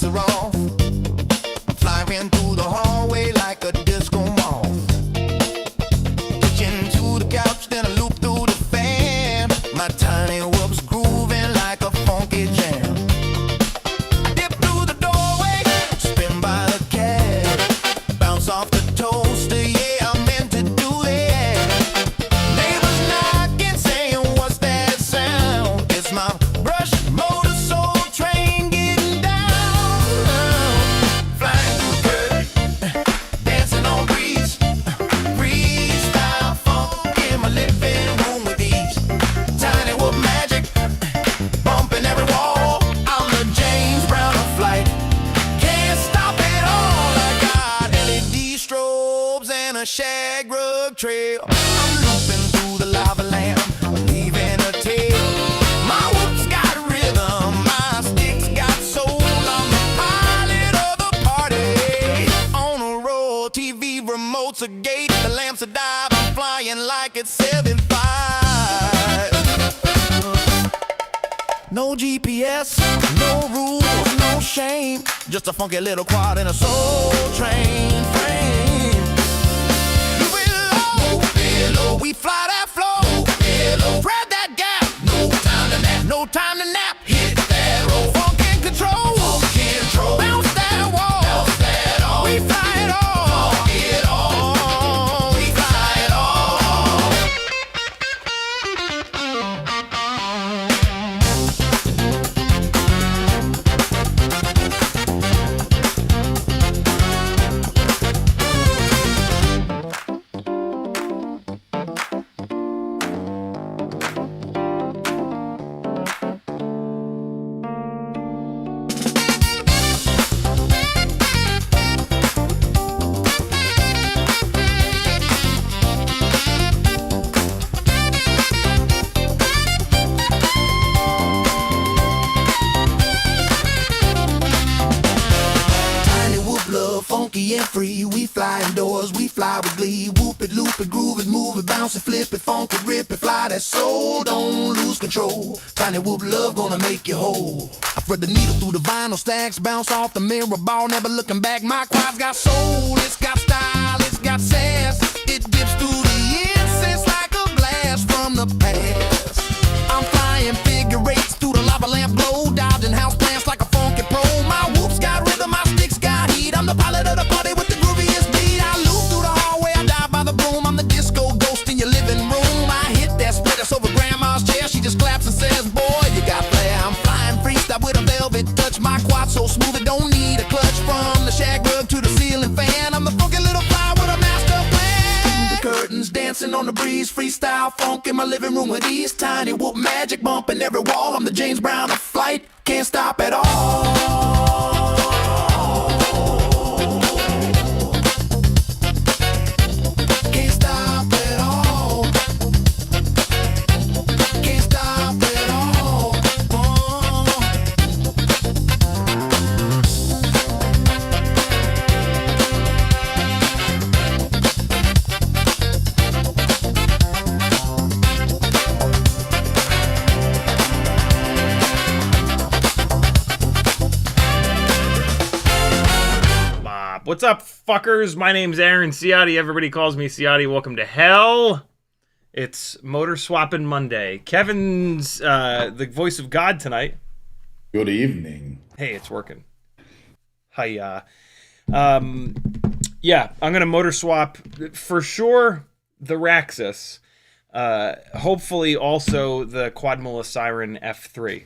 lights are off. Flying through the hallway like a disco moth. Pitching to the couch, then I loop through the fan. My tiny whoop's grooving like a funky jam. I dip through the doorway, spin by the cab, bounce off the toaster, yeah, I meant to do that. Neighbors knocking, saying, what's that sound? It's my brush motor soul train getting down. Flying through curtain, dancing on breeze. Freestyle funk in my living room with ease. Tiny whoop magic, bumping every wall. I'm the James Brown of flight. Can't stop it all. I got LED strobes and a shag rug trail. I'm looping through the lava lamp, leaving a tail. My whoop's got rhythm, my sticks got soul. I'm the pilot of the party. On a roll, TV remotes a gate, the lamps are dive. I'm flying like it's 75. No GPS, no rules, no shame. Just a funky little quad in a soul train frame. Move it low, move it low. We fly that flow, move it low. Grab that gap, no time to nap, no time to nap. Hit that roll, funk and control, funk and control. Bounce that wall, bounce that all. We fly it all, funk it all. We fly it all. Tiny whoop love, funky and free. We fly indoors, we fly with glee. Whoop it, loop it, groove it, move it, bounce it, flip it, funk it, rip it, fly that soul, don't lose control. Tiny whoop love gonna make you whole. I thread the needle through the vinyl stacks, bounce off the mirror ball, never looking back. My quad's got soul, it's got style, it's got sass. It dips through the incense like a blast from the past. I'm flying figure eights through the lava lamp glow, dodging house plants like a funky pro. My whoop's got rhythm, my sticks got heat. I'm the pilot of the party with the grooviest beat. I loop through the hallway, I dive by the broom. I'm the disco ghost in your living room. I hit that split that's over grandma's chair. She just claps and says, boy, you got flair. I'm flying freestyle with a velvet touch. My quad so smooth it don't need a clutch. From the shag rug to the ceiling fan, I'm the funky little fly with a master plan. The curtains dancing on the breeze. Freestyle funk in my living room with ease. Tiny whoop magic bumping every wall. I'm the James Brown of flight. Can't stop at all. Can't stop at all. Can't stop at all. What's up, fuckers? My name's Aaron Ciotti. Everybody calls me Ciotti. Welcome to hell. It's Motor Swapping Monday. Kevin's the voice of God tonight. Good evening. Hey, it's working. Hiya. Yeah, I'm gonna motor swap for sure the Raxxus. Hopefully also the Quadmula Siren F3.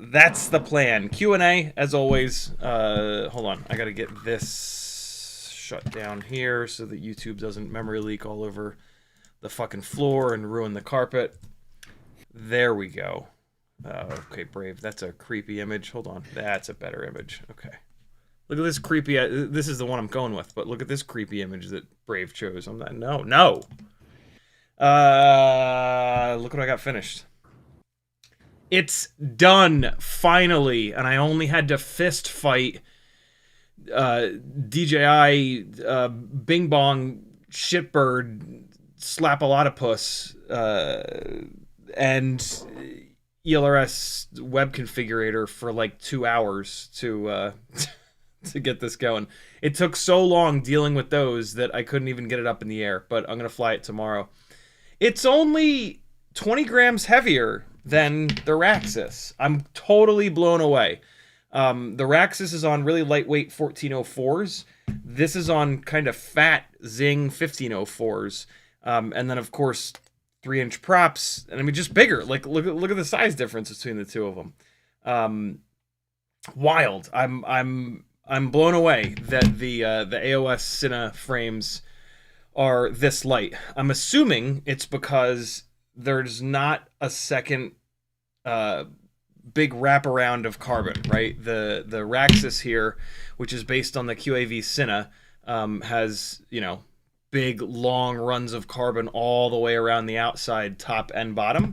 That's the plan. Q&A, as always. Hold on. I got to get this shut down here so that YouTube doesn't memory leak all over the fucking floor and ruin the carpet. There we go. Okay, Brave. That's a creepy image. Hold on. That's a better image. Okay. Look at this creepy... this is the one I'm going with, but look at this creepy image that Brave chose. I'm not... No. Look what I got finished. It's done, finally, and I only had to fist fight DJI Bing Bong Shitbird Slap-A-Lot-of-Puss, and ELRS web configurator for like 2 hours to to get this going. It took so long dealing with those that I couldn't even get it up in the air, but I'm gonna fly it tomorrow. It's only 20 grams heavier than the Raxxus. I'm totally blown away. The Raxxus is on really lightweight 1404s. This is on kind of fat Zing 1504s. And then of course 3-inch props, and I mean just bigger. Like look at the size difference between the two of them. Wild. I'm blown away that the AOS Cine frames are this light. I'm assuming it's because there's not a second big wraparound of carbon, right? The Raxxus here, which is based on the QAV Cine, has, you know, big long runs of carbon all the way around the outside, top and bottom.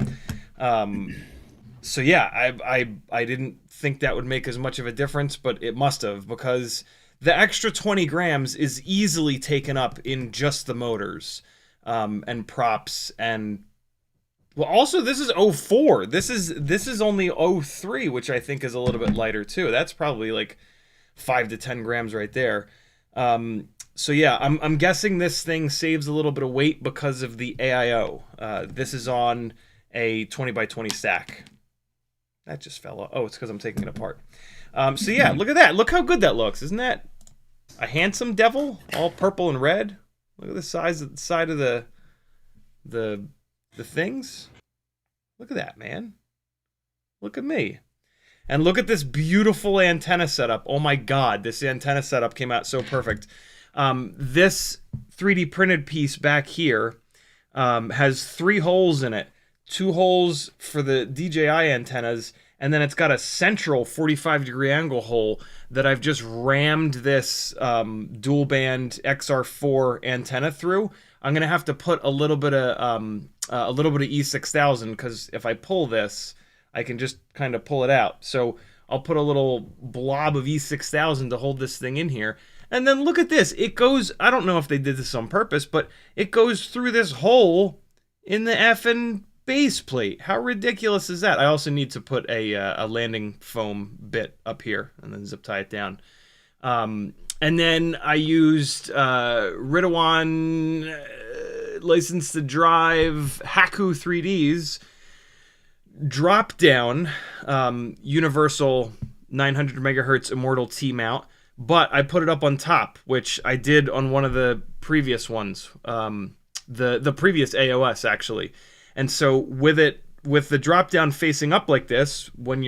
So yeah, I didn't think that would make as much of a difference, but it must have, because the extra 20 grams is easily taken up in just the motors and props. And well, also this is 04. This is only 03, which I think is a little bit lighter too. That's probably like 5 to 10 grams right there. So yeah, I'm guessing this thing saves a little bit of weight because of the AIO. This is on a 20 by 20 stack. That just fell off. Oh, it's because I'm taking it apart. So yeah, look at that. Look how good that looks. Isn't that a handsome devil? All purple and red. Look at the size of the side of the things. Look at that, man. Look at me. And look at this beautiful antenna setup. Oh my God, this antenna setup came out so perfect. This 3D printed piece back here has 3 holes in it. 2 holes for the DJI antennas, and then it's got a central 45-degree angle hole that I've just rammed this dual band XR4 antenna through. I'm gonna have to put a little bit of E6000, because if I pull this, I can just kind of pull it out. So I'll put a little blob of E6000 to hold this thing in here. And then look at this. It goes, I don't know if they did this on purpose, but it goes through this hole in the effing base plate. How ridiculous is that? I also need to put a landing foam bit up here and then zip tie it down. And then I used Ridawan license to drive Haku 3Ds drop down universal 900 megahertz Immortal T mount, but I put it up on top, which I did on one of the previous ones, the previous AOS actually. And so with the drop down facing up like this, when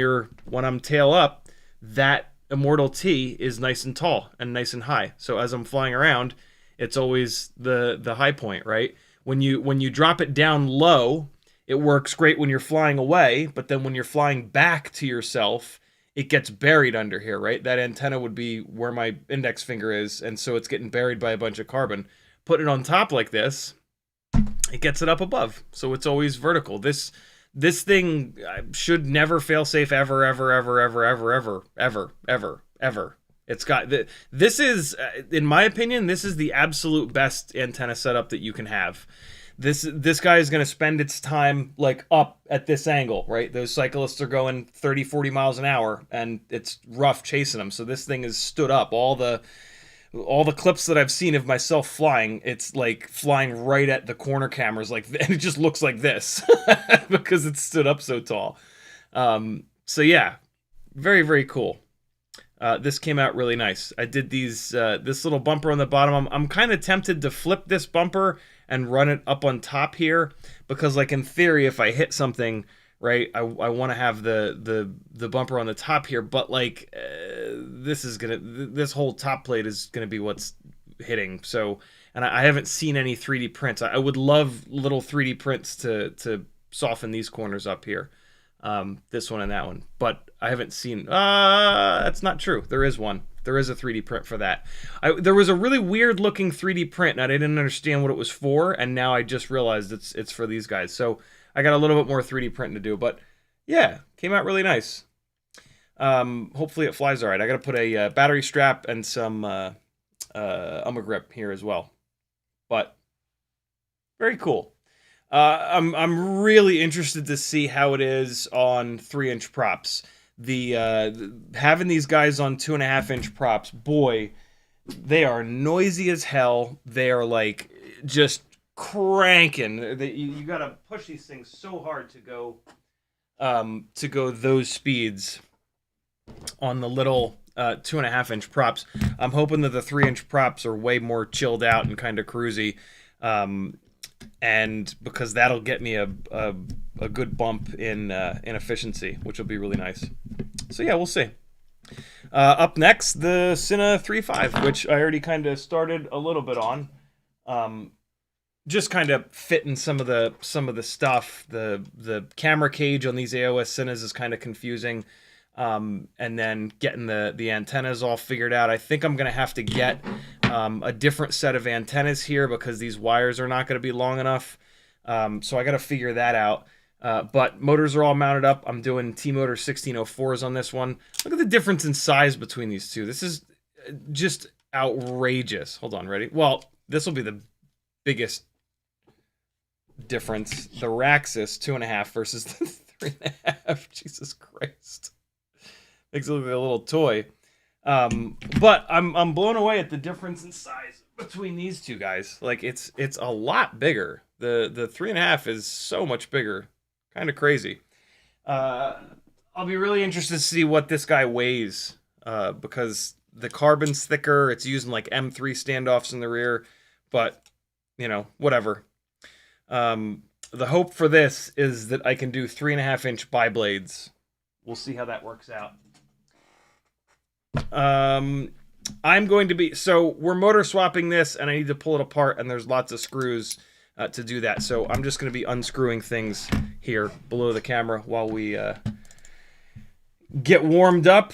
I'm tail up, that Immortal T is nice and tall and nice and high. So as I'm flying around, it's always the high point, right? When you drop it down low, it works great when you're flying away, but then when you're flying back to yourself, it gets buried under here, right? That antenna would be where my index finger is, and so it's getting buried by a bunch of carbon. Put it on top like this, it gets it up above, so it's always vertical. This thing should never fail safe ever. It's got this is, in my opinion, this is the absolute best antenna setup that you can have. This guy is going to spend its time like up at this angle, right? Those cyclists are going 30, 40 miles an hour, and it's rough chasing them. So this thing is stood up. All the clips that I've seen of myself flying, it's like flying right at the corner cameras, like, and it just looks like this because it's stood up so tall. So yeah, very, very cool. This came out really nice. I did this little bumper on the bottom. I'm kind of tempted to flip this bumper and run it up on top here, because like in theory, if I hit something, right, I want to have the bumper on the top here, but like this whole top plate is gonna be what's hitting. So, and I haven't seen any 3D prints. I would love little 3D prints to soften these corners up here, this one and that one, but I haven't seen. That's not true. There is one. There is a 3D print for that. There was a really weird looking 3D print, and I didn't understand what it was for, and now I just realized it's for these guys. So I got a little bit more 3D printing to do, but yeah, came out really nice. Hopefully it flies all right. I got to put a battery strap and some grip here as well. But very cool. I'm really interested to see how it is on 3-inch props. Having these guys on 2.5-inch props, boy, they are noisy as hell. They are like just cranking. You gotta push these things so hard to go those speeds on the little 2.5-inch props. I'm hoping that the 3-inch props are way more chilled out and kind of cruisy. And because that'll get me a good bump in efficiency, which will be really nice. So yeah, we'll see. Up next, the Cine 3.5, which I already kind of started a little bit on. Just kind of fitting some of the stuff. The camera cage on these AOS Cines is kind of confusing. And then getting the antennas all figured out. I think I'm going to have to get a different set of antennas here because these wires are not going to be long enough. So I got to figure that out. But motors are all mounted up. I'm doing T-Motor 1604s on this one. Look at the difference in size between these two. This is just outrageous. Hold on, ready? Well, this will be the biggest difference. The Raxxus 2.5 versus the 3.5. Jesus Christ. Makes it look like a little toy. But I'm blown away at the difference in size between these two guys. Like it's a lot bigger. The 3.5 is so much bigger. Kind of crazy. I'll be really interested to see what this guy weighs. Because the carbon's thicker. It's using like M3 standoffs in the rear. But, you know, whatever. The hope for this is that I can do 3.5-inch bi-blades. We'll see how that works out. I'm going to be... So, we're motor swapping this, and I need to pull it apart, and there's lots of screws to do that. So, I'm just going to be unscrewing things here below the camera while we get warmed up.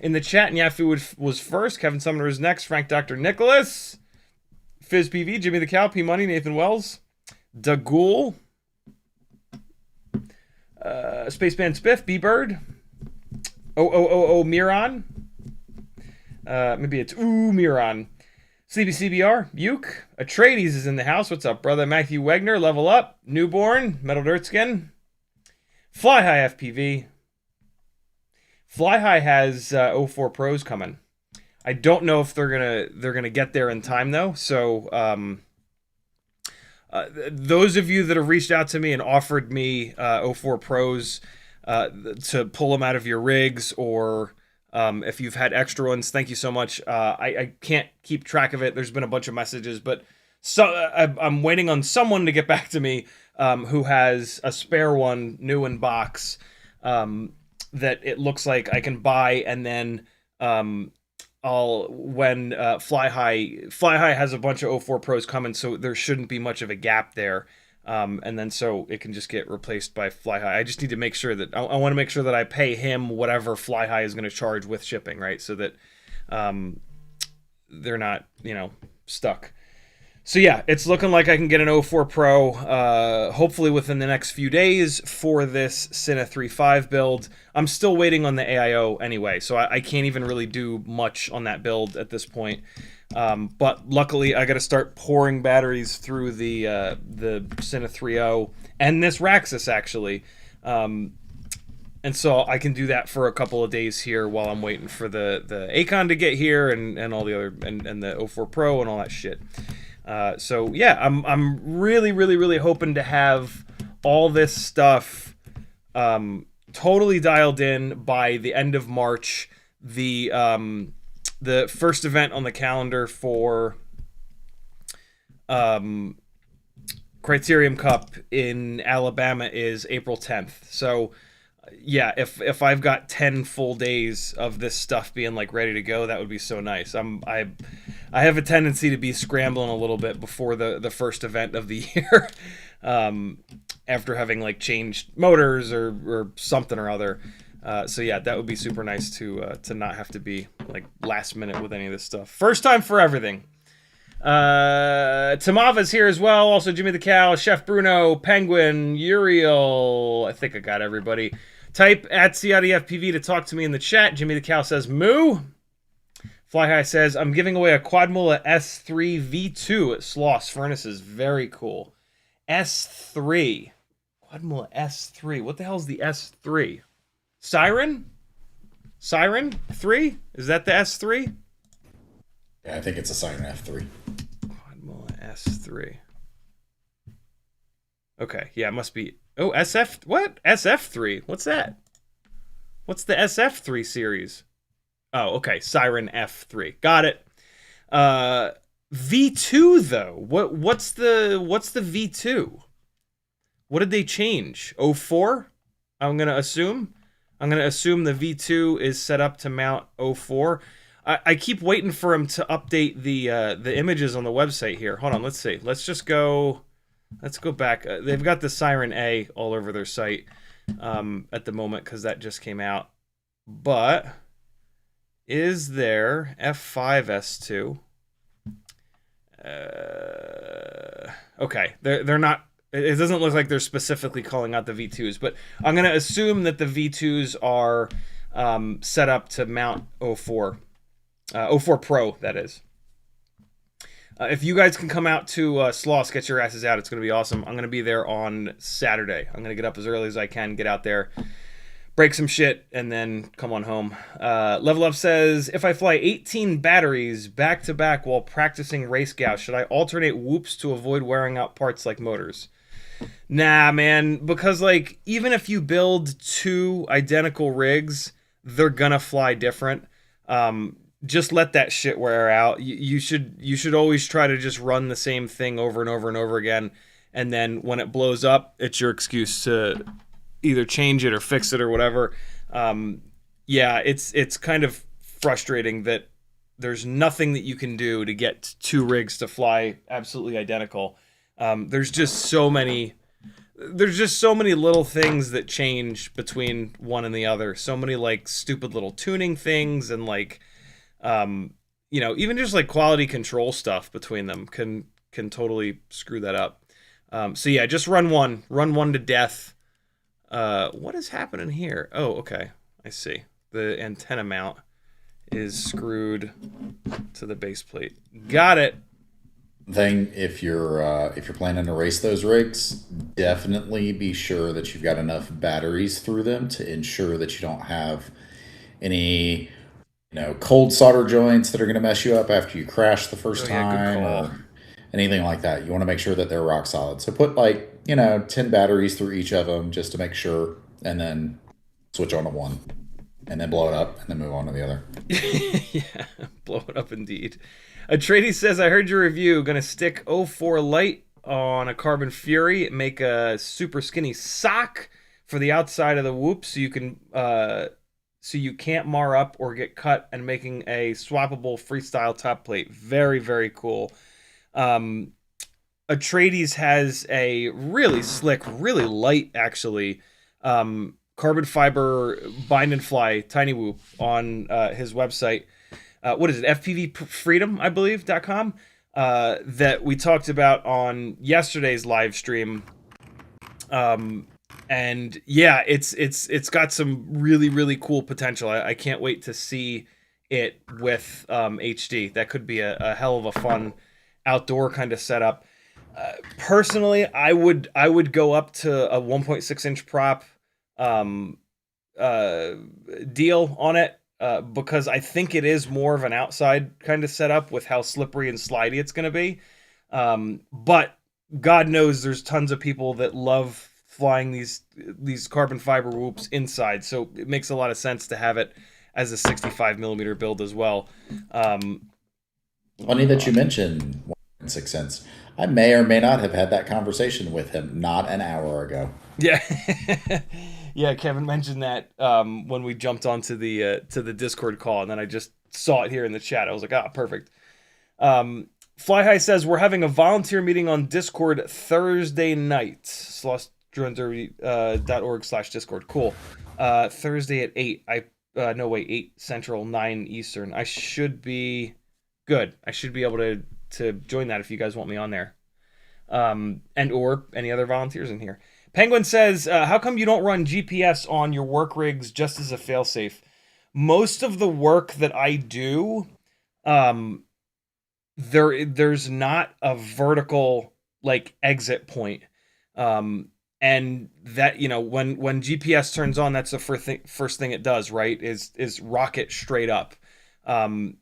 In the chat, Nyafu was first. Kevin Sumner is next. Frank Dr. Nicholas. FizzPV, Jimmy the Cow, P Money, Nathan Wells. Dagul. Spaceman Spiff, B-Bird. Miron. Maybe it's Miron. Sleepy CBR, Uke. Atreides is in the house. What's up, brother? Matthew Wegner, Level Up. Newborn, Metal Dirt Skin. Fly High FPV. Fly High has 04 Pros coming. I don't know if they're gonna get there in time though. So those of you that have reached out to me and offered me 04 Pros to pull them out of your rigs, or if you've had extra ones, thank you so much. I can't keep track of it. There's been a bunch of messages, but I'm waiting on someone to get back to me who has a spare one, new in box, that it looks like I can buy, and then when Fly High has a bunch of 04 Pros coming, so there shouldn't be much of a gap there. And then so it can just get replaced by Fly High. I just need to make sure that I want to make sure that I pay him whatever Fly High is going to charge with shipping, right? So that they're not, stuck. So yeah, it's looking like I can get an 04 Pro hopefully within the next few days for this Cine 3.5 build. I'm still waiting on the AIO anyway, so I can't even really do much on that build at this point. But luckily, I got to start pouring batteries through the Cine 3.0 and this Raxxus actually, and so I can do that for a couple of days here while I'm waiting for the Acon to get here and all the other and the 04 Pro and all that shit. So yeah, I'm really hoping to have all this stuff totally dialed in by the end of March. The first event on the calendar for Criterium Cup in Alabama is April 10th. So yeah, if I've got 10 full days of this stuff being like ready to go, that would be so nice. I have a tendency to be scrambling a little bit before the first event of the year, after having like changed motors or something or other. So yeah, that would be super nice to not have to be like last minute with any of this stuff. First time for everything. Tamava's here as well. Also Jimmy the Cow, Chef Bruno, Penguin, Uriel. I think I got everybody. Type at CiottiFPV to talk to me in the chat. Jimmy the Cow says moo. Fly High says I'm giving away a Quadmula S3 V2 at Sloss Furnaces. Very cool. S3. Quadmula S3. What the hell is the S3? Siren? Siren 3? Is that the S3? Yeah, I think it's a Siren F3. Quadmula S3. Okay, yeah, it must be. Oh, SF. What? SF3. What's that? What's the SF3 series? Oh, okay. Siren F3. Got it. V2 though. What's the V2? What did they change? 04? I'm gonna assume the V2 is set up to mount 04. I keep waiting for him to update the images on the website here. Hold on, let's see. Let's go back. They've got the Siren A all over their site at the moment because that just came out. But is there F5 S2? Okay, they're not. It doesn't look like they're specifically calling out the V2s, but I'm going to assume that the V2s are set up to mount 04. 04 Pro, that is. If you guys can come out to Sloss, get your asses out. It's going to be awesome. I'm going to be there on Saturday. I'm going to get up as early as I can, get out there, break some shit, and then come on home. Level Up says, if I fly 18 batteries back-to-back while practicing race gauss, should I alternate whoops to avoid wearing out parts like motors? Nah, man, because, like, even if you build two identical rigs, they're gonna fly different. Just let that shit wear out. You should always try to just run the same thing over and over and over again, and then when it blows up, it's your excuse to either change it or fix it or whatever. Yeah, it's kind of frustrating that there's nothing that you can do to get two rigs to fly absolutely identical. There's just so many little things that change between one and the other. So many like stupid little tuning things and like even just like quality control stuff between them can totally screw that up. So yeah, just run one to death. What is happening here? Oh, okay. I see. The antenna mount is screwed to the base plate. Got it. Thing, if you're planning to race those rigs, definitely be sure that you've got enough batteries through them to ensure that you don't have any, cold solder joints that are going to mess you up after you crash the first time or anything like that. You want to make sure that they're rock solid. So put 10 batteries through each of them just to make sure, and then switch on to one, and then blow it up, and then move on to the other. Yeah, blow it up indeed. Atreides says, I heard your review. Gonna stick 04 light on a Carbon Fury, make a super skinny sock for the outside of the whoop so you can so you can't mar up or get cut, and making a swappable Freestyle top plate. Very, very cool. Atreides has a really slick, really light, actually, carbon fiber bind and fly tiny whoop on his website. What is it? FPV Freedom, I believe, .com, that we talked about on yesterday's live stream. And yeah, it's got some really, really cool potential. I can't wait to see it with HD. That could be a hell of a fun outdoor kind of setup. Personally, I would go up to a 1.6 inch prop deal on it. Because I think it is more of an outside kind of setup with how slippery and slidey it's going to be. But God knows there's tons of people that love flying these carbon fiber whoops inside. So it makes a lot of sense to have it as a 65 millimeter build as well. Funny that you mentioned 1.6 cents. I may or may not have had that conversation with him not an hour ago. Yeah. Yeah, Kevin mentioned that when we jumped onto the to the Discord call, and then I just saw it here in the chat. I was like, perfect. Fly High says, we're having a volunteer meeting on Discord Thursday night. slostdronederby.org/Discord. Cool. Thursday at 8. 8 Central, 9 Eastern. I should be good. I should be able to join that if you guys want me on there. And or any other volunteers in here. Penguin says, how come you don't run GPS on your work rigs just as a failsafe? Most of the work that I do, there's not a vertical exit point. And that, you know, when GPS turns on, that's the first thing it does, right? Is rocket straight up. And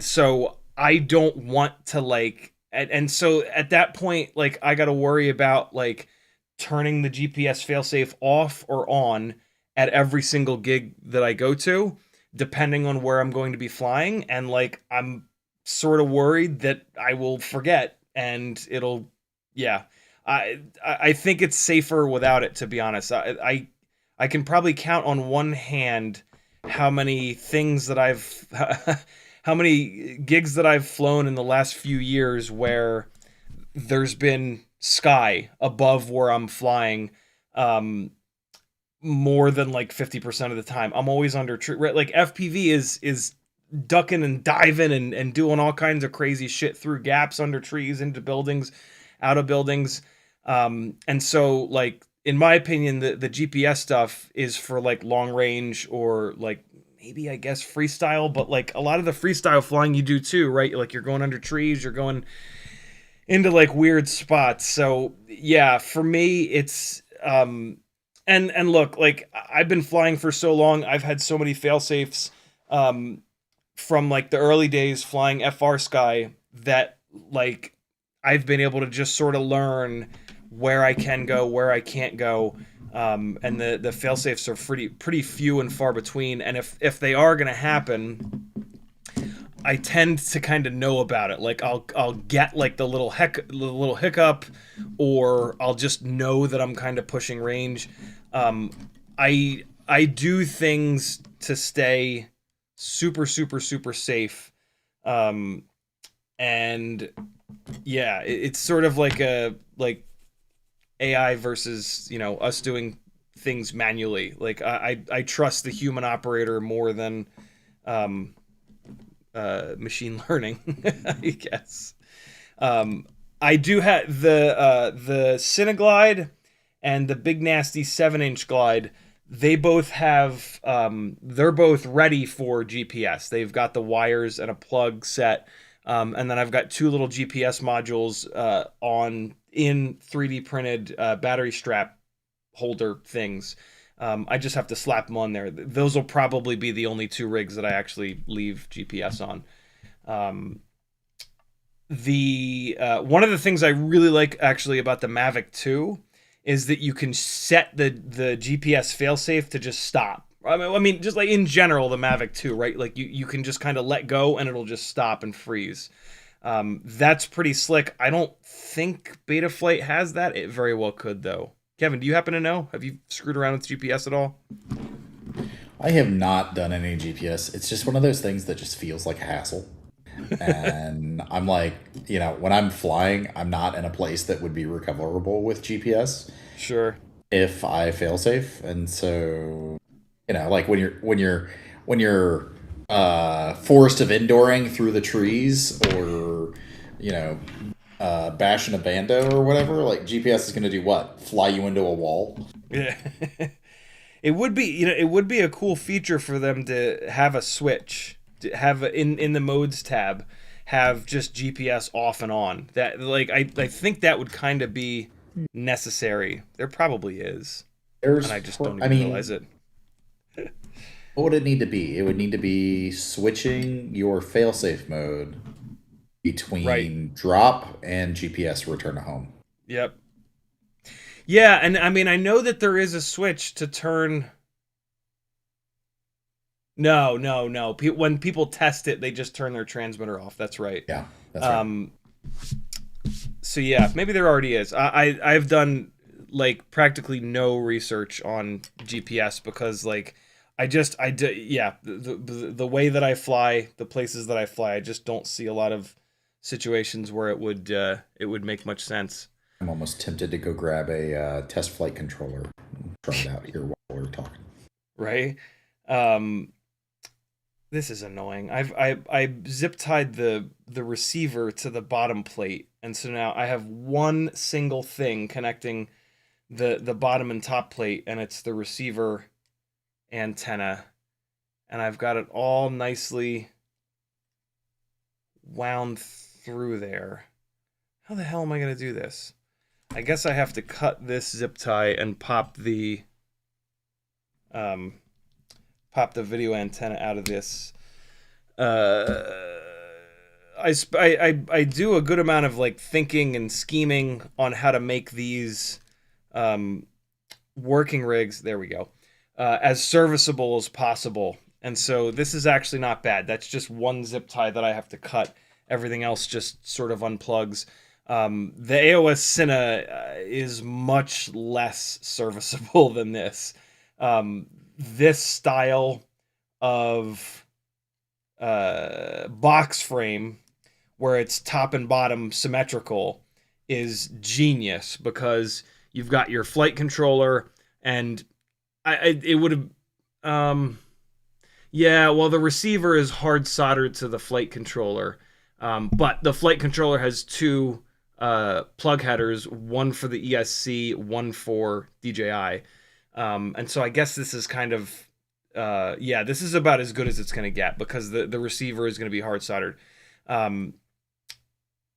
so I don't want to like, and so at that point, like I got to worry about like turning the GPS failsafe off or on at every single gig that I go to, depending on where I'm going to be flying. And like, I'm sort of worried that I will forget and it'll, yeah. I think it's safer without it, to be honest. I can probably count on one hand how many things that I've how many gigs that I've flown in the last few years where there's been sky above where I'm flying, more than like 50% of the time. I'm always under tree, right? Like FPV is ducking and diving and doing all kinds of crazy shit through gaps under trees, into buildings, out of buildings. And so like in my opinion, the GPS stuff is for like long range or like maybe I guess freestyle, but like a lot of the freestyle flying you do too, right? Like you're going under trees, you're going into like weird spots. So yeah, for me it's and look, like I've been flying for so long, I've had so many fail safes from like the early days flying FR Sky that like I've been able to just sort of learn where I can go, where I can't go. And the fail safes are pretty few and far between. And if they are going to happen, I tend to kind of know about it. Like I'll get like the little hiccup, or I'll just know that I'm kind of pushing range. I do things to stay super safe. And yeah, it's sort of like a like AI versus, you know, us doing things manually. Like I trust the human operator more than machine learning, I guess. I do have the Cineglide and the Big Nasty 7-inch glide. They both have they're both ready for GPS. They've got the wires and a plug set. And then I've got two little GPS modules in 3D printed battery strap holder things. I just have to slap them on there. Those will probably be the only two rigs that I actually leave GPS on. One of the things I really like actually about the Mavic 2 is that you can set the GPS failsafe to just stop. I mean, just like in general, the Mavic 2, right? Like you can just kind of let go and it'll just stop and freeze. That's pretty slick. I don't think Betaflight has that. It very well could, though. Kevin, do you happen to know? Have you screwed around with GPS at all? I have not done any GPS. It's just one of those things that just feels like a hassle. And I'm like, you know, when I'm flying, I'm not in a place that would be recoverable with GPS Sure. if I fail safe. And so, you know, like when you're forest of indooring through the trees, or you know, bashing a bando or whatever, like GPS is going to do what? Fly you into a wall? Yeah. It would be, you know, it would be a cool feature for them to have a switch, to have in the modes tab, have just GPS off and on. That like I think that would kind of be necessary. There probably is, and I just don't even realize it. What would it need to be? It would need to be switching your failsafe mode between drop and GPS return to home. Yep. Yeah, and I mean, I know that there is a switch to turn. No. When people test it, they just turn their transmitter off. That's right. Yeah, that's right. So yeah, maybe there already is. I've done like practically no research on GPS because like the way that I fly, the places that I fly, I just don't see a lot of situations where it would make much sense. I'm almost tempted to go grab a test flight controller and try it out here while we're talking. Right? This is annoying. I zip tied the receiver to the bottom plate, and so now I have one single thing connecting the bottom and top plate, and it's the receiver antenna, and I've got it all nicely wound through there. How the hell am I going to do this? I guess I have to cut this zip tie and pop the video antenna out of this. I do a good amount of like thinking and scheming on how to make these working rigs. There we go. As serviceable as possible. And so this is actually not bad. That's just one zip tie that I have to cut. Everything else just sort of unplugs. The AOS Cine is much less serviceable than this. This style of box frame, where it's top and bottom symmetrical, is genius because you've got your flight controller, and it would have... yeah, well, the receiver is hard soldered to the flight controller, but the flight controller has two plug headers, one for the ESC, one for DJI. And so I guess this is kind of, yeah, this is about as good as it's going to get because the receiver is going to be hard soldered. And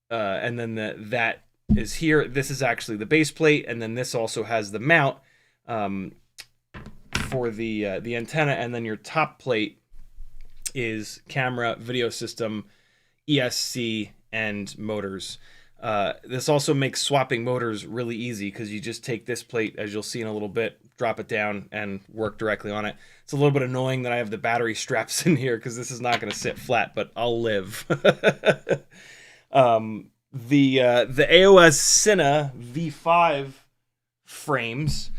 then that is here. This is actually the base plate, and then this also has the mount for the antenna, and then your top plate is camera, video system, ESC, and motors. This also makes swapping motors really easy because you just take this plate, as you'll see in a little bit, drop it down, and work directly on it. It's a little bit annoying that I have the battery straps in here because this is not going to sit flat, but I'll live. The AOS Cine V5 frames.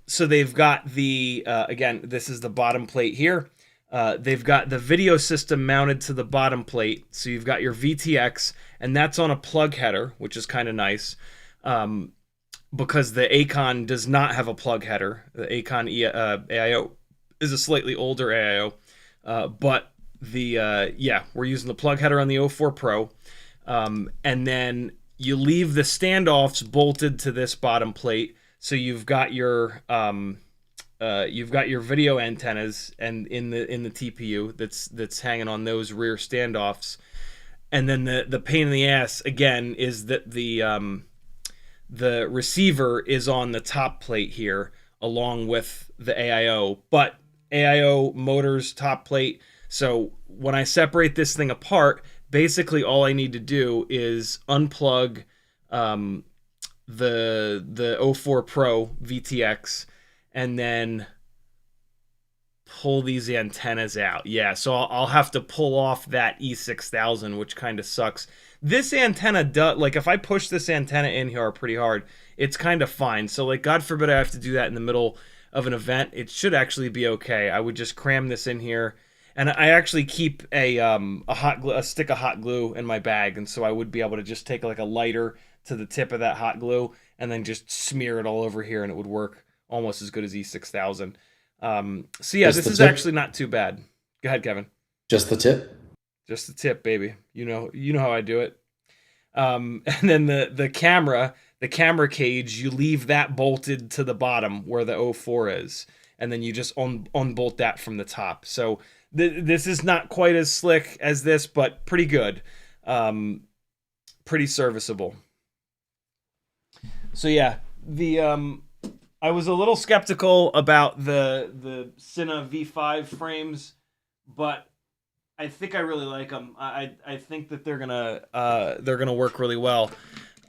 So they've got the, again, this is the bottom plate here. They've got the video system mounted to the bottom plate. So you've got your VTX, and that's on a plug header, which is kind of nice. Because the Acon does not have a plug header. The Acon AIO is a slightly older AIO. But yeah, we're using the plug header on the 04 Pro. And then you leave the standoffs bolted to this bottom plate. So you've got your video antennas and in the TPU that's hanging on those rear standoffs, and then the pain in the ass again is that the receiver is on the top plate here along with the AIO, but AIO motors top plate. So when I separate this thing apart, basically all I need to do is unplug the 04 Pro VTX and then pull these antennas out. Yeah, so I'll have to pull off that E6000, which kind of sucks. This antenna does, like, if I push this antenna in here pretty hard, it's kind of fine. So, like, God forbid I have to do that in the middle of an event. It should actually be okay. I would just cram this in here. And I actually keep a stick of hot glue in my bag, and so I would be able to just take like a lighter to the tip of that hot glue and then just smear it all over here, and it would work almost as good as E6000. So yeah, this is actually not too bad. Go ahead, Kevin. Just the tip? Just the tip, baby. You know how I do it. And then the camera cage, you leave that bolted to the bottom where the 04 is, and then you just unbolt that from the top. So this is not quite as slick as this, but pretty good. Pretty serviceable. So yeah, I was a little skeptical about the Cine V5 frames, but I think I really like them. I think that they're gonna work really well.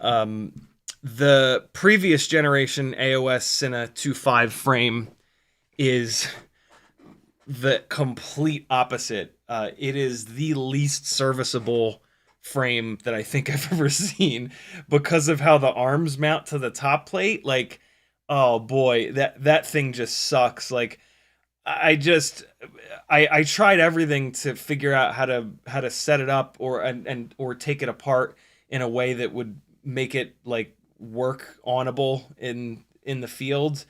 The previous generation AOS Cine 2.5 frame is the complete opposite. It is the least serviceable frame that I think I've ever seen because of how the arms mount to the top plate. Like, oh boy, that thing just sucks. Like, I tried everything to figure out how to set it up or take it apart in a way that would make it like work onable in the field.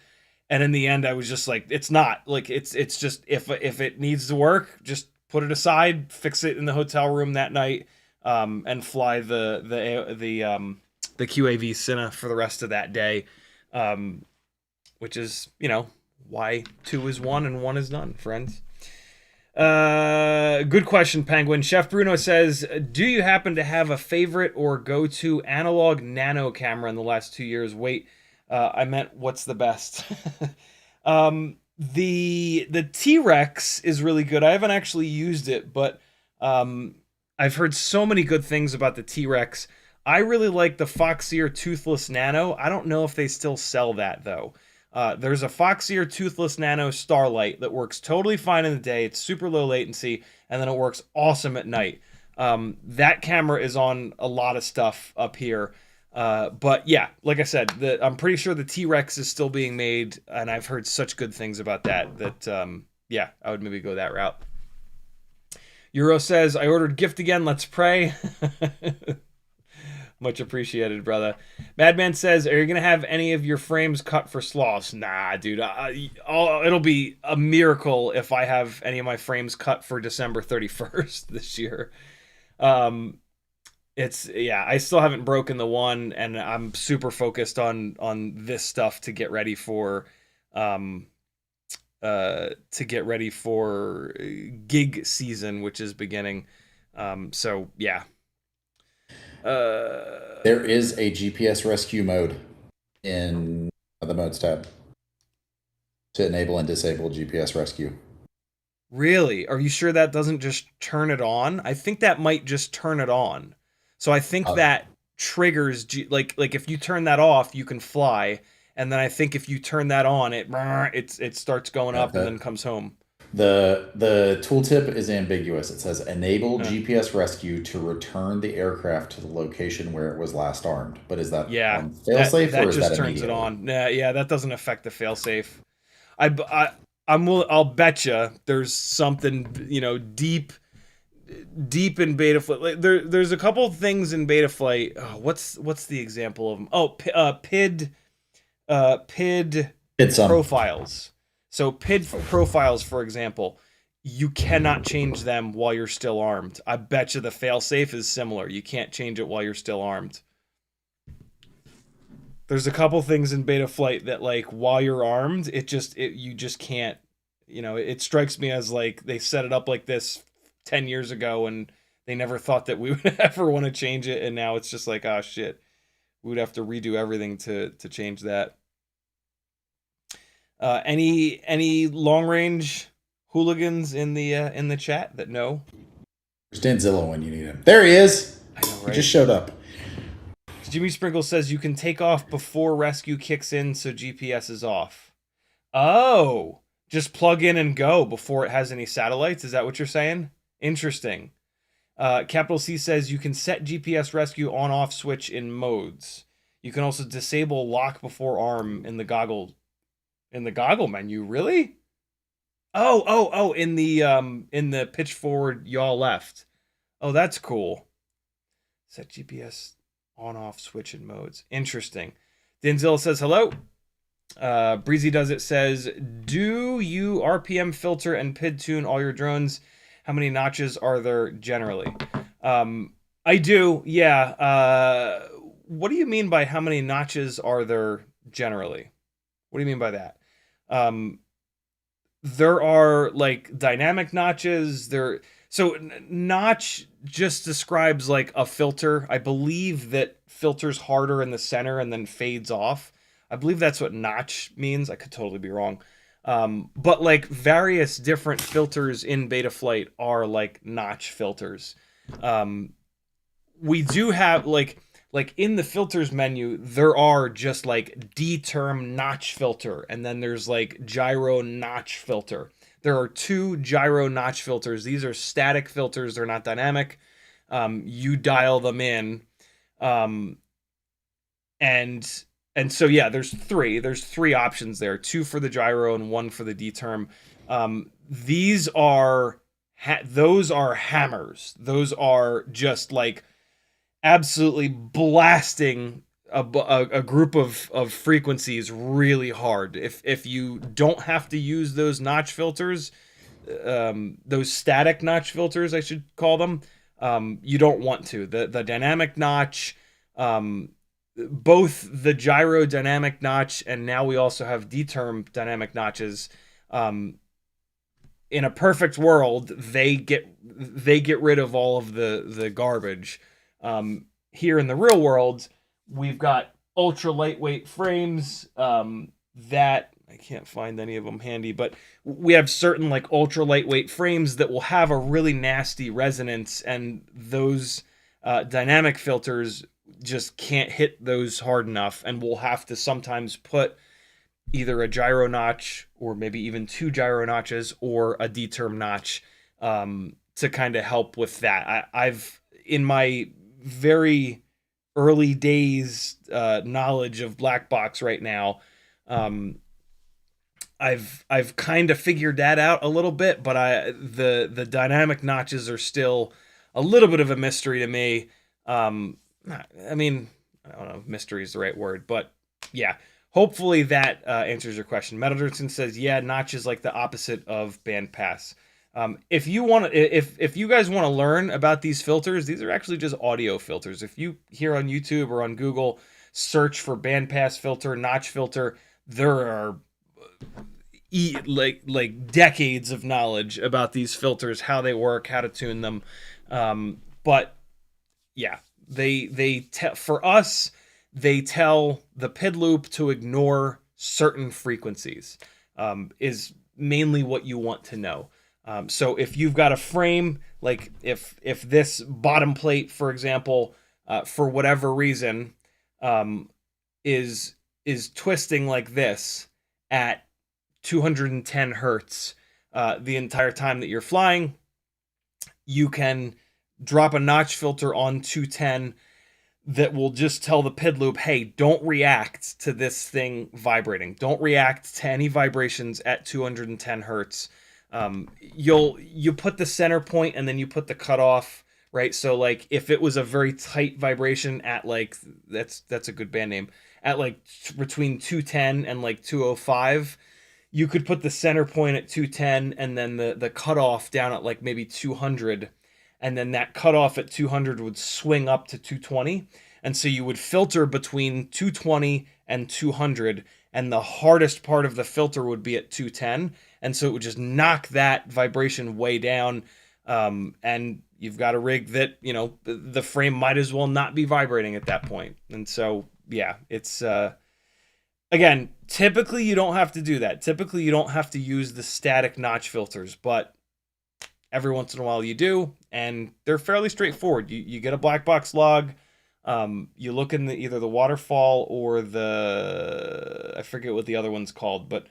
And in the end, I was just like, it's not. Like, it's just, if it needs to work, just put it aside, fix it in the hotel room that night, and fly the QAV Cine for the rest of that day, which is, why 2 is 1 and 1 is none, friends. Good question, Penguin. Chef Bruno says, do you happen to have a favorite or go-to analog nano camera in the last 2 years? Wait, I meant what's the best? The T-Rex is really good. I haven't actually used it, but I've heard so many good things about the T-Rex. I really like the Foxeer Toothless Nano. I don't know if they still sell that, though. There's a Foxeer Toothless Nano Starlight that works totally fine in the day. It's super low latency, and then it works awesome at night. That camera is on a lot of stuff up here. But yeah, like I said, I'm pretty sure the T-Rex is still being made, and I've heard such good things about that yeah, I would maybe go that route. Euro says, I ordered gift again, let's pray. Much appreciated, brother. Madman says, are you going to have any of your frames cut for sloths? Nah, dude. It'll be a miracle if I have any of my frames cut for December 31st this year. Yeah, I still haven't broken the one, and I'm super focused on this stuff to get ready for gig season, which is beginning. So yeah. There is a GPS rescue mode in the modes tab to enable and disable GPS rescue. Really? Are you sure that doesn't just turn it on? I think that might just turn it on. So I think that triggers, like if you turn that off, you can fly. And then I think if you turn that on, it starts going up and then comes home. The tooltip is ambiguous. It says enable GPS rescue to return the aircraft to the location where it was last armed. But is that on failsafe or is that turns it on? Nah, yeah, that doesn't affect the failsafe. I'll bet you there's something deep in beta flight. Like, there's a couple things in beta flight. Oh, what's the example of them? Oh, PID profiles. So PID profiles, for example, you cannot change them while you're still armed. I bet you the failsafe is similar. You can't change it while you're still armed. There's a couple things in beta flight that, like, while you're armed, you just can't. It strikes me as like they set it up like this 10 years ago, and they never thought that we would ever want to change it, and now it's just like, oh shit, we would have to redo everything to change that. Any long range hooligans in the chat that know? There's Danzilla when you need him. There he is. I know, right? He just showed up. Jimmy Sprinkle says you can take off before rescue kicks in, so GPS is off. Oh, just plug in and go before it has any satellites. Is that what you're saying? Interesting. Capital C says you can set GPS rescue on-off switch in modes. You can also disable lock before arm in the goggle menu. Really? Oh, in the pitch forward yaw left. Oh, that's cool. Set GPS on-off switch in modes. Interesting. Denzel says hello. Breezy Does It says, do you RPM filter and PID tune all your drones? How many notches are there generally? I do, yeah. What do you mean by how many notches are there generally? What do you mean by that? There are like dynamic notches. So notch just describes like a filter. I believe that filters harder in the center and then fades off. I believe that's what notch means. I could totally be wrong. But like various different filters in Betaflight are like notch filters. We do have like in the filters menu, there are just like D-term notch filter, and then there's like gyro notch filter. There are two gyro notch filters. These are static filters. They're not dynamic. You dial them in. And so, yeah, there's three options there. Two for the gyro and one for the D-term. Those are hammers. Those are just like absolutely blasting a group of frequencies really hard. If you don't have to use those notch filters, those static notch filters, I should call them, you don't want to. The dynamic notch, both the gyro dynamic notch and now we also have D-term dynamic notches, in a perfect world, they get rid of all of the garbage. Here in the real world, we've got ultra lightweight frames that I can't find any of them handy, but we have certain like ultra lightweight frames that will have a really nasty resonance, and those dynamic filters just can't hit those hard enough, and we'll have to sometimes put either a gyro notch or maybe even 2 gyro notches or a D-term notch to kind of help with that. I've in my very early days knowledge of black box right now, I've kind of figured that out a little bit, but the dynamic notches are still a little bit of a mystery to me. I mean, I don't know if mystery is the right word, but yeah. Hopefully that answers your question. Metalderson says, yeah, notch is like the opposite of bandpass. If you want to, if you guys want to learn about these filters, these are actually just audio filters. If you hear on YouTube or on Google, search for bandpass filter, notch filter, there are like decades of knowledge about these filters, how they work, how to tune them. But yeah, for us, they tell the PID loop to ignore certain frequencies, is mainly what you want to know. So if you've got a frame, like if this bottom plate, for example, for whatever reason, is twisting like this at 210 hertz the entire time that you're flying, you can drop a notch filter on 210 that will just tell the PID loop, hey, don't react to this thing vibrating. Don't react to any vibrations at 210 hertz. You put the center point and then you put the cutoff, right? So like if it was a very tight vibration at like, that's a good band name, at like between 210 and like 205, you could put the center point at 210 and then the cutoff down at like maybe 200. And then that cutoff at 200 would swing up to 220. And so you would filter between 220 and 200. And the hardest part of the filter would be at 210. And so it would just knock that vibration way down. And you've got a rig that, you know, the frame might as well not be vibrating at that point. And so, yeah, it's, again, typically you don't have to do that. Typically you don't have to use the static notch filters, but every once in a while you do, and they're fairly straightforward. You get a black box log, you look in either the waterfall or I forget what the other one's called, but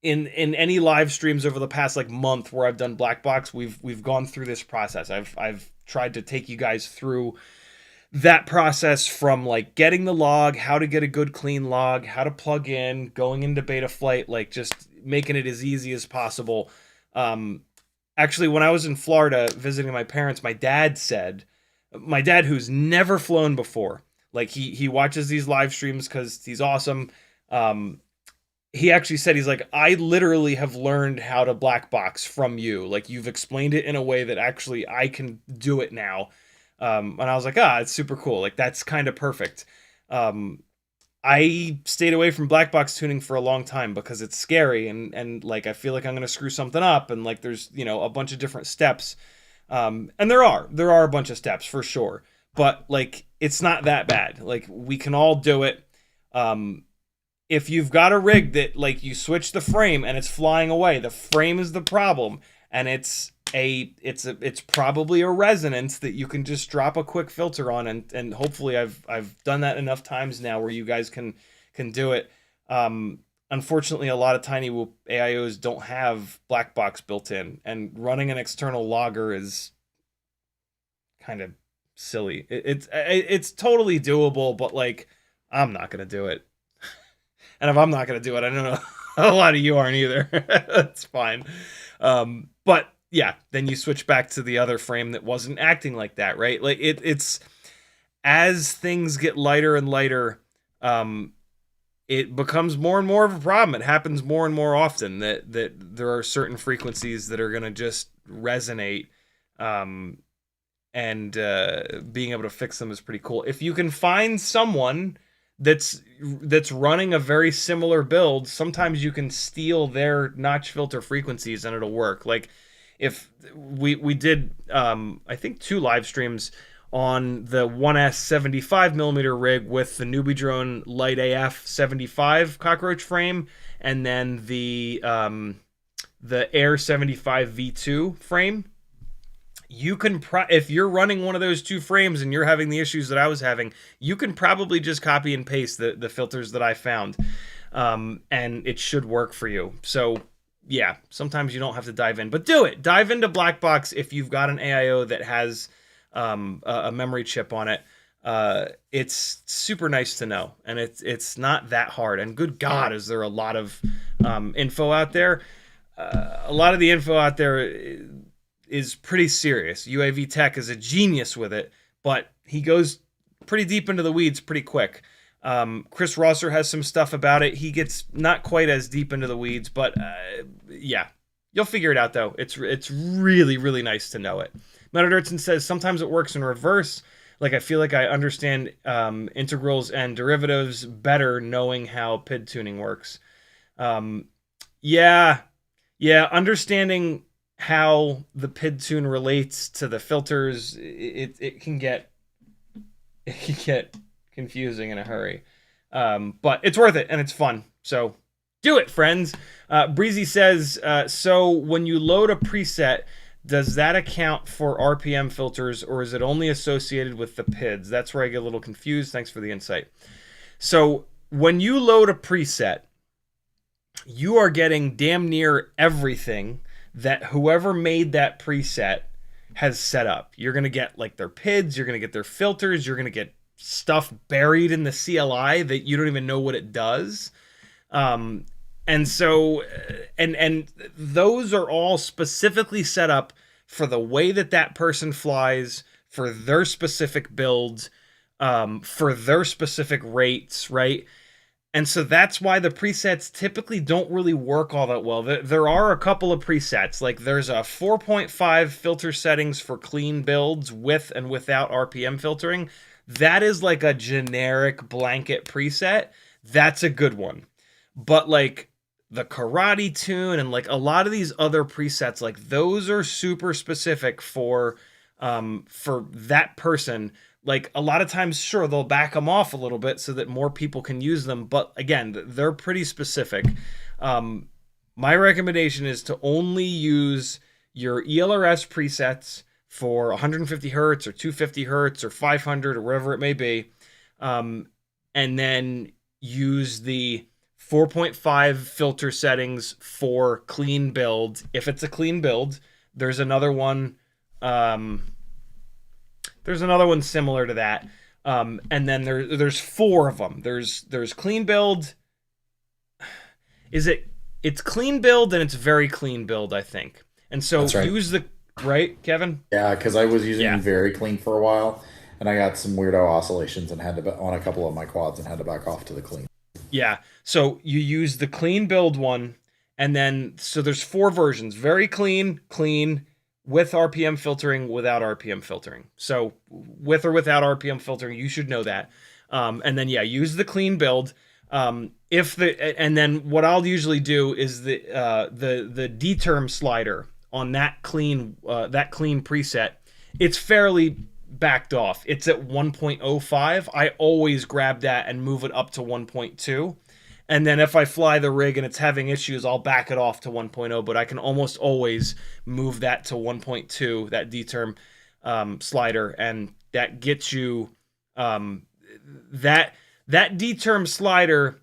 in any live streams over the past like month where I've done black box, we've gone through this process. I've tried to take you guys through that process from like getting the log, how to get a good clean log, how to plug in, going into beta flight, like just making it as easy as possible. Actually, when I was in Florida visiting my parents, my dad, who's never flown before, like he watches these live streams because he's awesome. He actually said, he's like, I literally have learned how to black box from you. Like you've explained it in a way that actually I can do it now. And I was like, it's super cool. Like that's kind of perfect. I stayed away from black box tuning for a long time because it's scary and like I feel like I'm gonna screw something up, and like there's, you know, a bunch of different steps, and there are a bunch of steps for sure, but like it's not that bad. Like we can all do it. If you've got a rig that like you switch the frame and it's flying away, the frame is the problem, and it's probably a resonance that you can just drop a quick filter on, and hopefully I've done that enough times now where you guys can do it. Unfortunately, a lot of tiny whoop AIOs don't have black box built in, and running an external logger is kind of silly. It's totally doable, but like I'm not gonna do it. And if I'm not gonna do it, I don't know, a lot of you aren't either. That's fine. But yeah, then you switch back to the other frame that wasn't acting like that, right? Like it's as things get lighter and lighter, it becomes more and more of a problem. It happens more and more often that there are certain frequencies that are gonna just resonate, and being able to fix them is pretty cool. If you can find someone that's running a very similar build, sometimes you can steal their notch filter frequencies and it'll work. Like if we did I think 2 live streams on the 1S 75mm rig with the Newbie Drone Light AF 75 cockroach frame, and then the Air 75 V2 frame. You can if you're running one of those 2 frames and you're having the issues that I was having, you can probably just copy and paste the filters that I found, and it should work for you. So yeah, sometimes you don't have to dive in, but do it. Dive into Blackbox if you've got an AIO that has a memory chip on it. It's super nice to know, and it's not that hard. And good God, is there a lot of info out there? A lot of the info out there is pretty serious. UAV Tech is a genius with it, but he goes pretty deep into the weeds pretty quick. Chris Rosser has some stuff about it. He gets not quite as deep into the weeds, but yeah, you'll figure it out though. It's really, really nice to know it. Metadirtson says sometimes it works in reverse. Like I feel like I understand integrals and derivatives better knowing how PID tuning works. Yeah, understanding how the PID tune relates to the filters, it can get confusing in a hurry, but it's worth it and it's fun, so do it, friends. Breezy says, so when you load a preset, does that account for RPM filters, or is it only associated with the PIDs? That's where I get a little confused. Thanks for the insight. So when you load a preset, you are getting damn near everything that whoever made that preset has set up. You're going to get like their PIDs, you're going to get their filters, you're going to get stuff buried in the CLI that you don't even know what it does. And so, and those are all specifically set up for the way that that person flies, for their specific builds, for their specific rates, right? And so that's why the presets typically don't really work all that well. There are a couple of presets, like there's a 4.5 filter settings for clean builds with and without RPM filtering. That is like a generic blanket preset. That's a good one. But like the karate tune and like a lot of these other presets, like those are super specific for that person. Like a lot of times, sure, they'll back them off a little bit so that more people can use them. But again, they're pretty specific. My recommendation is to only use your ELRS presets for 150 hertz or 250 hertz or 500 or whatever it may be. And then use the 4.5 filter settings for clean build. If it's a clean build, there's another one. There's another one similar to that. And then there's 4 of them. There's clean build. It's clean build and it's very clean build, I think. And so That's right. use the right, Kevin? Yeah, because I was using very clean for a while, and I got some weirdo oscillations and had to on a couple of my quads and had to back off to the clean. Yeah. So you use the clean build one, and then so there's 4 versions: very clean, clean, with RPM filtering, without RPM filtering. So with or without RPM filtering, you should know that. And then use the clean build. And then what I'll usually do is the D term slider on that clean preset. It's fairly backed off. It's at 1.05. I always grab that and move it up to 1.2. And then if I fly the rig and it's having issues, I'll back it off to 1.0, but I can almost always move that to 1.2, that D-term slider, and that gets you that D-term slider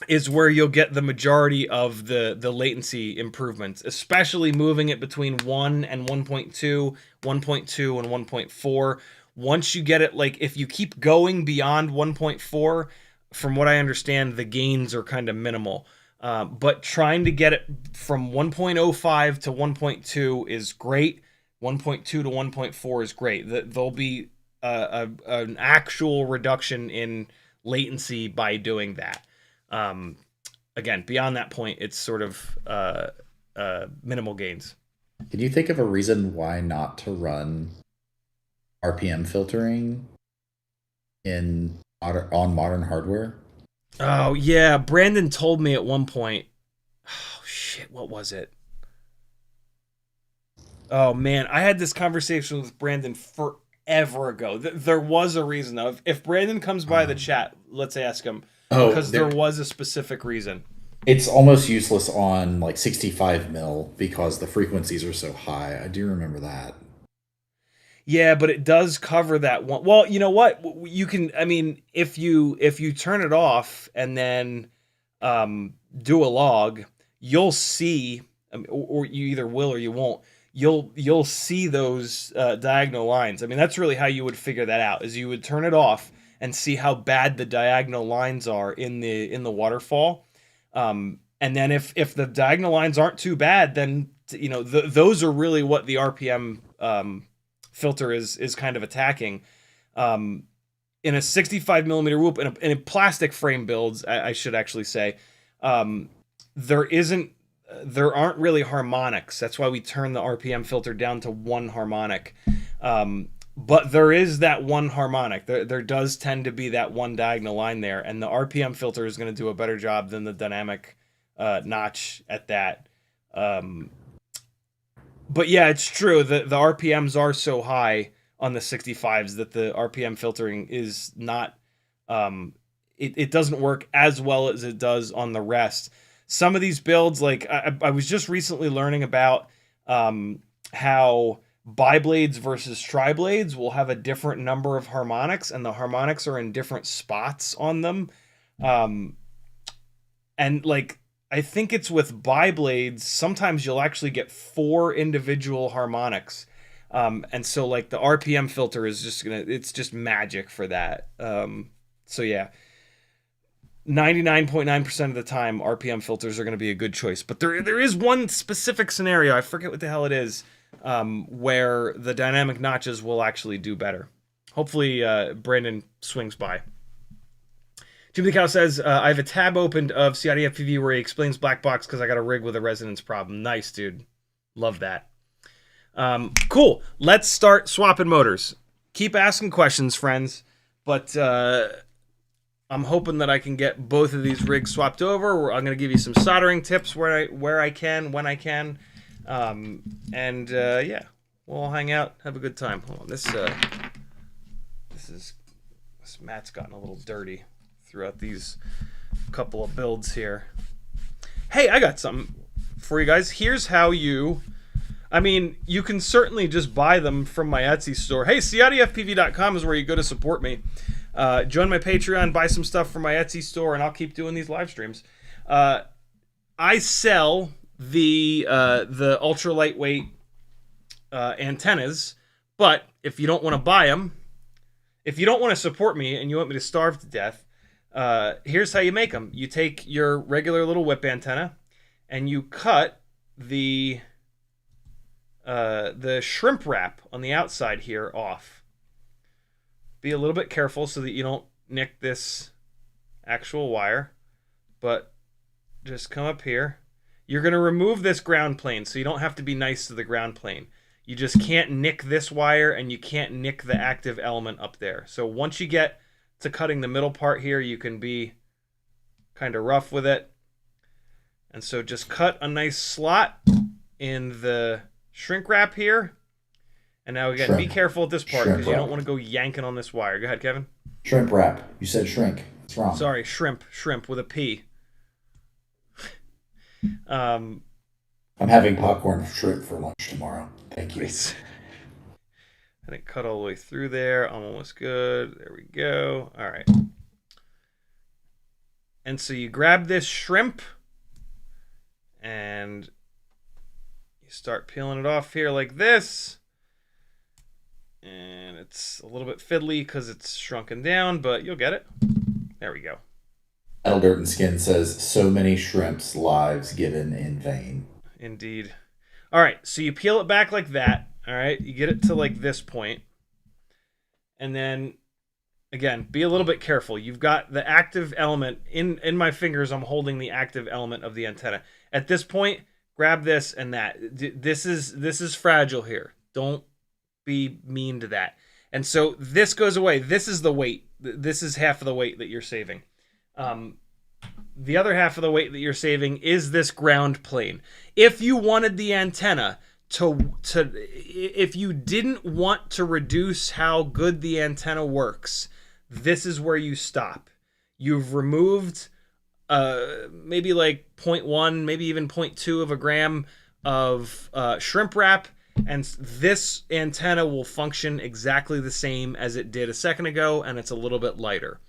is where you'll get the majority of the latency improvements, especially moving it between 1 and 1.2, 1.2 and 1.4. Once you get it, like if you keep going beyond 1.4, from what I understand, the gains are kind of minimal. But trying to get it from 1.05 to 1.2 is great. 1.2 to 1.4 is great. There'll be an actual reduction in latency by doing that. Again, beyond that point, it's sort of minimal gains. Can you think of a reason why not to run RPM filtering in on modern hardware. Oh yeah, Brandon told me at one point. Oh shit, what was it? Oh man, I had this conversation with Brandon forever ago. There was a reason though. If Brandon comes by the chat, let's ask him, because there was a specific reason. It's almost useless on like 65 mil because the frequencies are so high. I do remember that. Yeah, but it does cover that one. Well, you know what? You can. I mean, if you turn it off and then do a log, you'll see, or you either will or you won't. You'll see those diagonal lines. I mean, that's really how you would figure that out. Is you would turn it off and see how bad the diagonal lines are in the waterfall. And then if the diagonal lines aren't too bad, then those are really what the RPM filter is kind of attacking. In a 65 millimeter whoop, in a plastic frame builds, I should actually say, there aren't really harmonics. That's why we turn the RPM filter down to one harmonic. But there is that one harmonic. There does tend to be that one diagonal line there, and the RPM filter is going to do a better job than the dynamic notch at that. But yeah, it's true. The RPMs are so high on the 65s that the RPM filtering is not... it doesn't work as well as it does on the rest. Some of these builds, like I was just recently learning about how biblades versus triblades will have a different number of harmonics, and the harmonics are in different spots on them. And like, I think it's with biblades, sometimes you'll actually get 4 individual harmonics. And so like the RPM filter is it's just magic for that. So yeah. 99.9% of the time, RPM filters are going to be a good choice. But there is one specific scenario, I forget what the hell it is, where the dynamic notches will actually do better. Hopefully, Brandon swings by. Jimmy the Cow says, I have a tab opened of CiottiFPV where he explains black box because I got a rig with a resonance problem. Nice, dude. Love that. Cool. Let's start swapping motors. Keep asking questions, friends. But... I'm hoping that I can get both of these rigs swapped over. I'm going to give you some soldering tips where I can, when I can. Yeah, we'll all hang out, have a good time. Hold on, this mat's gotten a little dirty throughout these couple of builds here. Hey, I got something for you guys. Here's how you can certainly just buy them from my Etsy store. Hey, CiottiFPV.com is where you go to support me. Join my Patreon, buy some stuff from my Etsy store, and I'll keep doing these live streams. I sell the ultra lightweight antennas, but if you don't want to buy them, if you don't want to support me and you want me to starve to death, here's how you make them. You take your regular little whip antenna and you cut the shrimp wrap on the outside here off. Be a little bit careful so that you don't nick this actual wire, but just come up here. You're going to remove this ground plane, so you don't have to be nice to the ground plane. You just can't nick this wire, and you can't nick the active element up there. So once you get to cutting the middle part here, you can be kind of rough with it. And so just cut a nice slot in the shrink wrap here. And now again, be careful at this part because you don't want to go yanking on this wire. Go ahead, Kevin. Shrimp wrap. You said shrink. What's wrong? Sorry, shrimp with a P. I'm having popcorn shrimp for lunch tomorrow. Thank you. Nice. I didn't cut all the way through there. I'm almost good. There we go. All right. And so you grab this shrimp and you start peeling it off here like this. And it's a little bit fiddly because it's shrunken down, but you'll get it. There we go. Metal Dirt and Skin says, so many shrimps, lives given in vain. Indeed. All right, so you peel it back like that. All right, you get it to like this point. And then, again, be a little bit careful. You've got the active element. In my fingers, I'm holding the active element of the antenna. At this point, grab this and that. This is fragile here. Don't be mean to that. And so this goes away. This is the weight. this is half of the weight that you're saving. The other half of the weight that you're saving is this ground plane. If you wanted the antenna if you didn't want to reduce how good the antenna works, this is where you stop. You've removed maybe like 0.1, maybe even 0.2 of a gram of shrimp wrap, and this antenna will function exactly the same as it did a second ago, and it's a little bit lighter.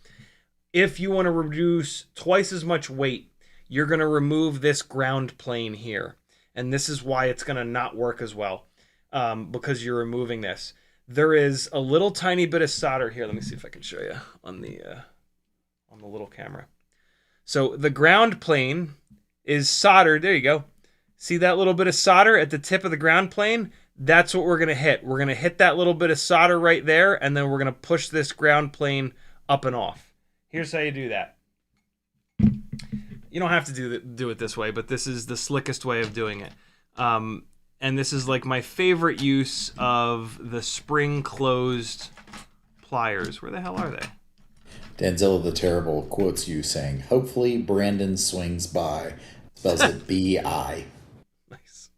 If you want to reduce twice as much weight, you're going to remove this ground plane here. And this is why it's going to not work as well, because you're removing this. There is a little tiny bit of solder here. Let me see if I can show you on the little camera. So the ground plane is soldered. There you go. See that little bit of solder at the tip of the ground plane? That's what we're going to hit. We're going to hit that little bit of solder right there, and then we're going to push this ground plane up and off. Here's how you do that. You don't have to do it this way, but this is the slickest way of doing it. And this is like my favorite use of the spring-closed pliers. Where the hell are they? Danzilla the Terrible quotes you saying, "Hopefully Brandon swings by." Spells it B-I. Nice.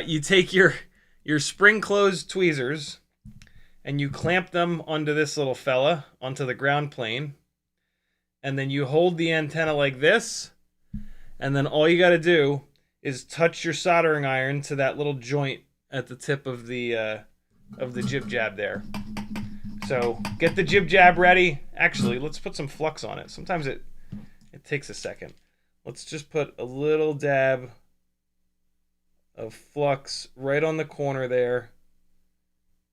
You take your spring-closed tweezers and you clamp them onto this little fella, onto the ground plane. And then you hold the antenna like this, and then all you got to do is touch your soldering iron to that little joint at the tip of the jib jab there. So get the jib jab ready. Actually, let's put some flux on it. Sometimes it takes a second. Let's just put a little dab of flux right on the corner there.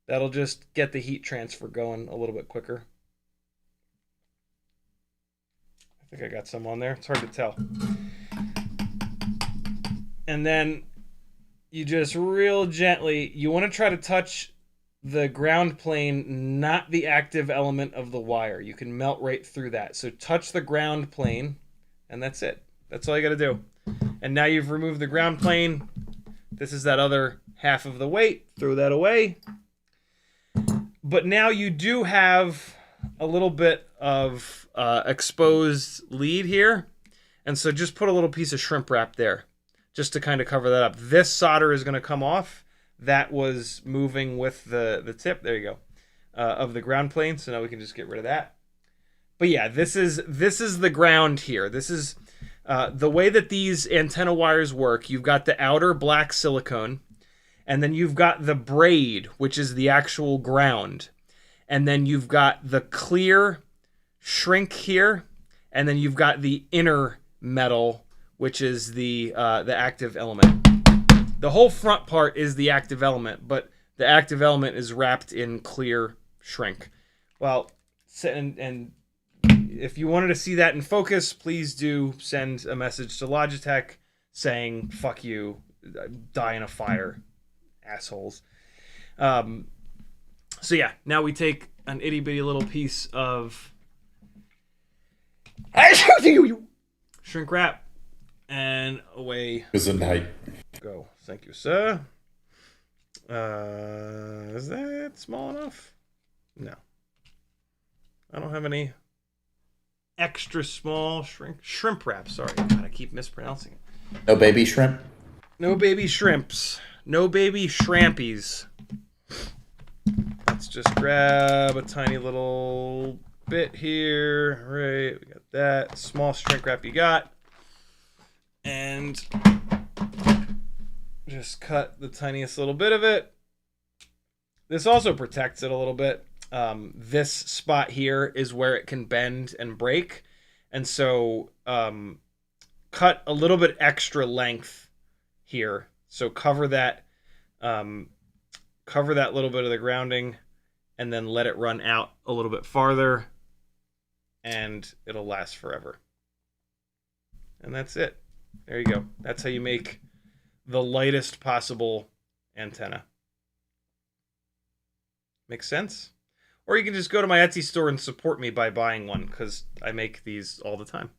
That'll just get the heat transfer going a little bit quicker. I think I got some on there. It's hard to tell. And then you just real gently, you want to try to touch the ground plane, not the active element of the wire. You can melt right through that. So touch the ground plane, and that's it. That's all you got to do. And now you've removed the ground plane. This is that other half of the weight. Throw that away. But now you do have a little bit of exposed lead here, and so just put a little piece of shrimp wrap there just to kind of cover that up. This solder is going to come off. That was moving with the tip, there you go, of the ground plane, so now we can just get rid of that. But yeah, this is the ground here. This is the way that these antenna wires work. You've got the outer black silicone, and then you've got the braid, which is the actual ground. And then you've got the clear shrink here, and then you've got the inner metal, which is the active element. The whole front part is the active element, but the active element is wrapped in clear shrink. Well, and if you wanted to see that in focus, please do send a message to Logitech saying, "Fuck you, die in a fire, assholes." So yeah, now we take an itty bitty little piece of shrink wrap, and away go. Thank you, sir. Is that small enough? No. I don't have any extra small shrimp wrap. Sorry, God, I keep mispronouncing it. No baby shrimp? No baby shrimps. No baby shrampies. Let's just grab a tiny little bit here. Right, we got that. Small shrink wrap you got. And just cut the tiniest little bit of it. This also protects it a little bit. This spot here is where it can bend and break. And so cut a little bit extra length here. So cover that little bit of the grounding, and then let it run out a little bit farther, and it'll last forever. And that's it. There you go. That's how you make the lightest possible antenna. Make sense? Or you can just go to my Etsy store and support me by buying one, because I make these all the time.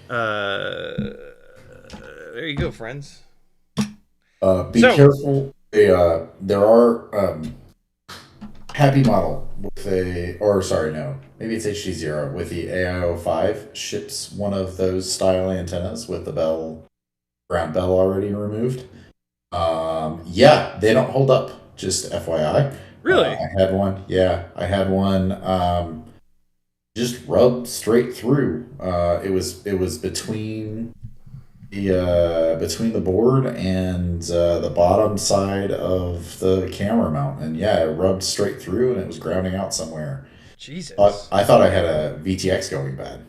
There you go, friends. Be careful. There are Happy model with maybe it's HD0 with the AIO5 ships one of those style antennas with the ground bell already removed. Yeah, they don't hold up. Just FYI. Really? I had one. Yeah, I had one. Just rubbed straight through. It was between the board and the bottom side of the camera mount, and yeah, it rubbed straight through, and it was grounding out somewhere. Jesus. I thought I had a VTX going bad.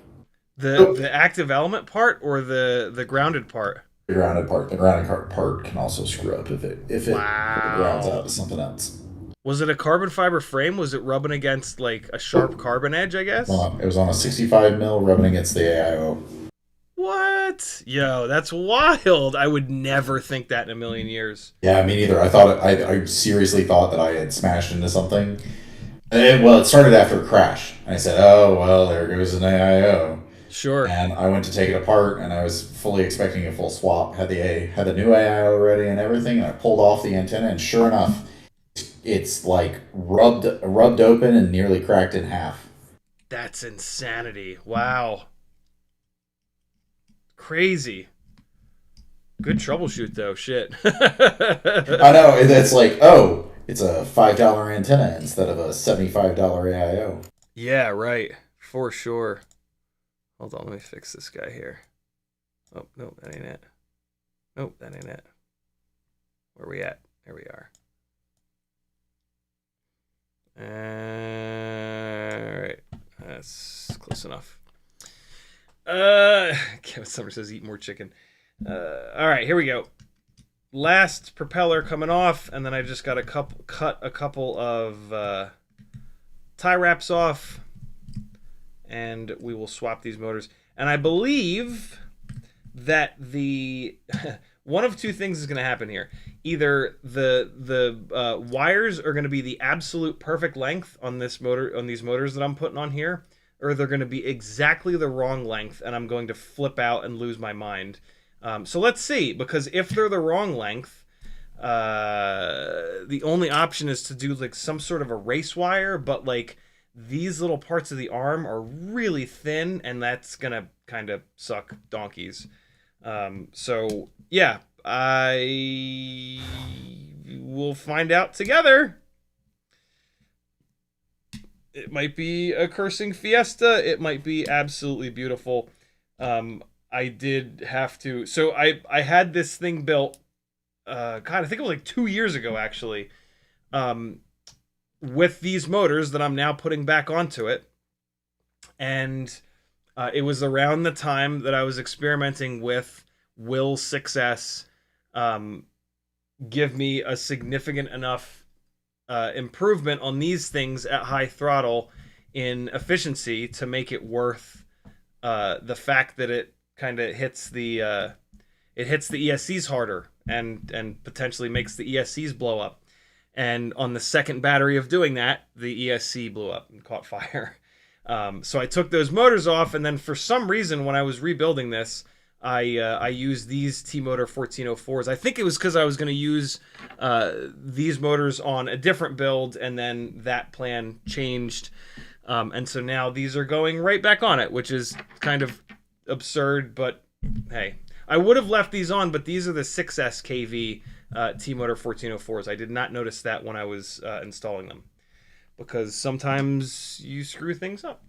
The active element part or the grounded part? The grounded part. The grounded part can also screw up if it grounds out to something else. Was it a carbon fiber frame? Was it rubbing against like a sharp carbon edge, I guess? It was on a 65 mil rubbing against the AIO. What? Yo, that's wild. I would never think that in a million years. Yeah, me neither. I seriously thought that I had smashed into something. It started after a crash. I said, oh, well, there goes an AIO. Sure. And I went to take it apart, and I was fully expecting a full swap. Had the new AIO ready and everything, and I pulled off the antenna, and sure enough, it's like rubbed open and nearly cracked in half. That's insanity. Wow. Crazy. Good troubleshoot though. Shit. I know. It's like, oh, it's a $5 antenna instead of a $75 AIO. Yeah, right. For sure. Hold on, let me fix this guy here. Oh, no, that ain't it. Nope, that ain't it. Where we at? There we are. Alright. That's close enough. Kevin Summer says eat more chicken. Alright, here we go. Last propeller coming off, and then I just got cut a couple of tie wraps off, and we will swap these motors. And I believe that the one of two things is going to happen here. Either the wires are going to be the absolute perfect length on this motor, on these motors that I'm putting on here, or they're going to be exactly the wrong length, and I'm going to flip out and lose my mind. So let's see, because if they're the wrong length, the only option is to do like some sort of a race wire, but like these little parts of the arm are really thin, and that's gonna kind of suck donkeys. So yeah, I will find out together. It might be a cursing fiesta. It might be absolutely beautiful. I did have to. So I had this thing built. God, I think it was like 2 years ago, actually. With these motors that I'm now putting back onto it, and it was around the time that I was experimenting with will 6S give me a significant enough improvement on these things at high throttle in efficiency to make it worth the fact that it kind of hits the ESCs harder and potentially makes the ESCs blow up. And on the second battery of doing that, the ESC blew up and caught fire. So I took those motors off, and then for some reason, when I was rebuilding this, I used these T-Motor 1404s. I think it was because I was going to use these motors on a different build, and then that plan changed. And so now these are going right back on it, which is kind of absurd, but hey. I would have left these on, but these are the 6S KV T-Motor 1404s. I did not notice that when I was installing them, because sometimes you screw things up.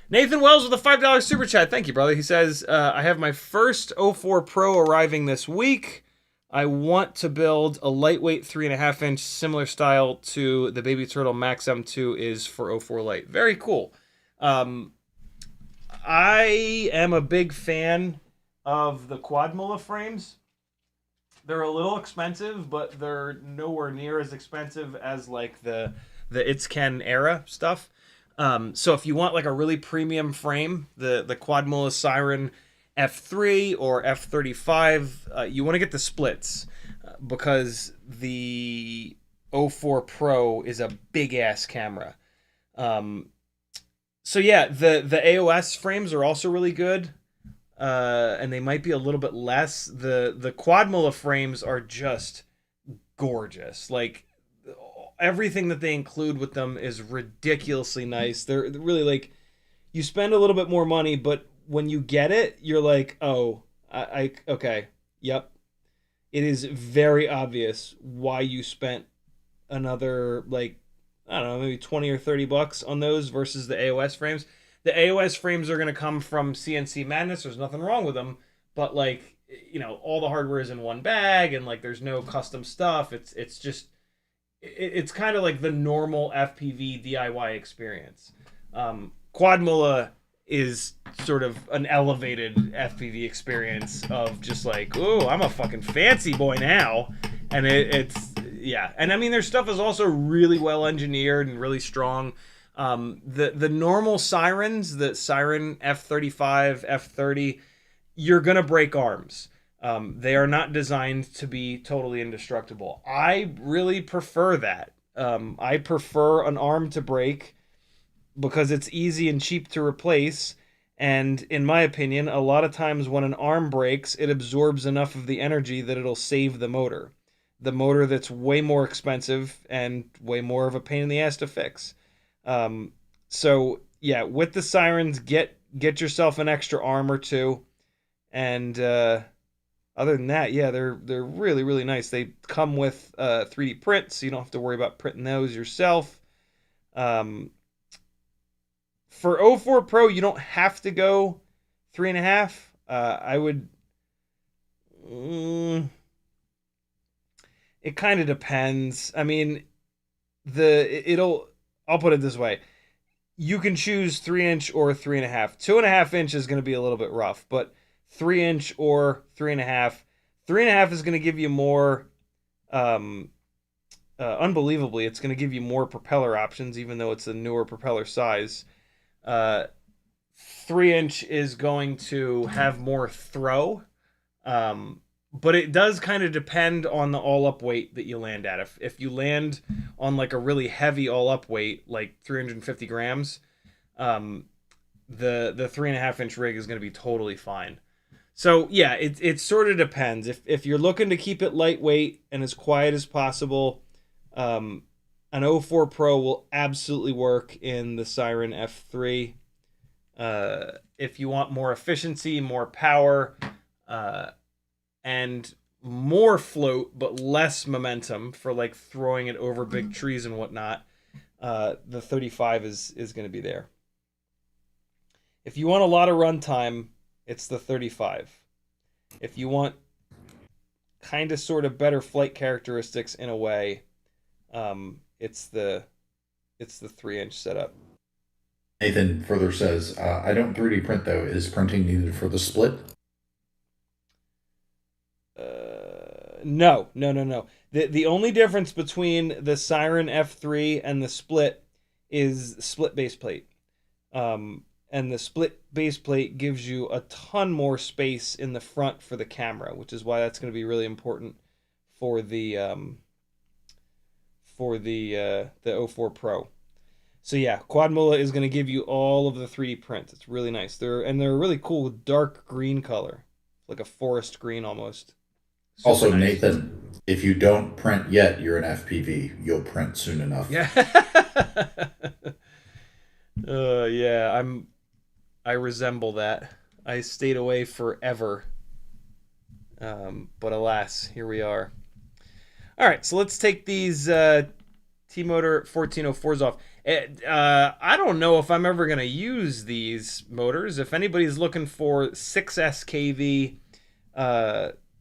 Nathan Wells with a $5 super chat. Thank you, brother. He says, I have my first 04 Pro arriving this week. I want to build a lightweight 3.5 inch similar style to the Baby Turtle Max M2 is for 04 Lite. Very cool. I am a big fan of the Quadmula frames. They're a little expensive, but they're nowhere near as expensive as like the Itzken era stuff. So if you want like a really premium frame, the Quadmula Siren F3 or F35, you want to get the splits because the 04 Pro is a big ass camera. So yeah, the AOS frames are also really good. And they might be a little bit less. The Quadmula frames are just gorgeous. Like everything that they include with them is ridiculously nice. They're really like, you spend a little bit more money, but when you get it, you're like, oh, okay, yep. It is very obvious why you spent another, like, I don't know, maybe 20 or 30 bucks on those versus the AOS frames. The AOS frames are going to come from CNC Madness. There's nothing wrong with them, but like, you know, all the hardware is in one bag, and like there's no custom stuff. It's just it's kind of like the normal FPV DIY experience. Quadmula is sort of an elevated FPV experience of just like, oh, I'm a fucking fancy boy now, and it's yeah. And I mean, their stuff is also really well engineered and really strong. The normal Sirens, the Siren F35, F30, you're gonna break arms. They are not designed to be totally indestructible. I really prefer that. I prefer an arm to break because it's easy and cheap to replace. And in my opinion, a lot of times when an arm breaks, it absorbs enough of the energy that it'll save the motor. The motor that's way more expensive and way more of a pain in the ass to fix. So yeah, with the Sirens, get yourself an extra arm or two. And other than that, yeah, they're really, really nice. They come with 3D prints, so you don't have to worry about printing those yourself. For 04 Pro, you don't have to go 3.5. I would. It kind of depends. I mean, I'll put it this way: you can choose 3-inch or 3.5. 2.5-inch is going to be a little bit rough, but 3-inch or 3.5. 3.5 is going to give you more. Unbelievably, it's going to give you more propeller options, even though it's a newer propeller size. 3-inch is going to have more throw, but it does kind of depend on the all-up weight that you land at. If you land on like a really heavy all-up weight, like 350 grams, the 3.5-inch rig is going to be totally fine. So yeah, it sort of depends. If you're looking to keep it lightweight and as quiet as possible, an 04 Pro will absolutely work in the Siren F3. If you want more efficiency, more power, and more float but less momentum for like throwing it over big trees and whatnot, the 35 is going to be there. If you want a lot of runtime, it's the 35. If you want kind of sort of better flight characteristics in a way, it's the 3-inch setup. Nathan further says, I don't 3D print though. Is printing needed for the split? No. The only difference between the Siren F3 and the split is split base plate. And the split base plate gives you a ton more space in the front for the camera, which is why that's going to be really important for the 04 Pro. So yeah, Quadmula is going to give you all of the 3D prints. It's really nice. They're a really cool dark green color, like a forest green almost. Super also, nice. Nathan, if you don't print yet, you're an FPV. You'll print soon enough. Yeah. Yeah, I resemble that. I stayed away forever. But alas, here we are. All right, so let's take these T-Motor 1404s off. I don't know if I'm ever going to use these motors. If anybody's looking for 6S kV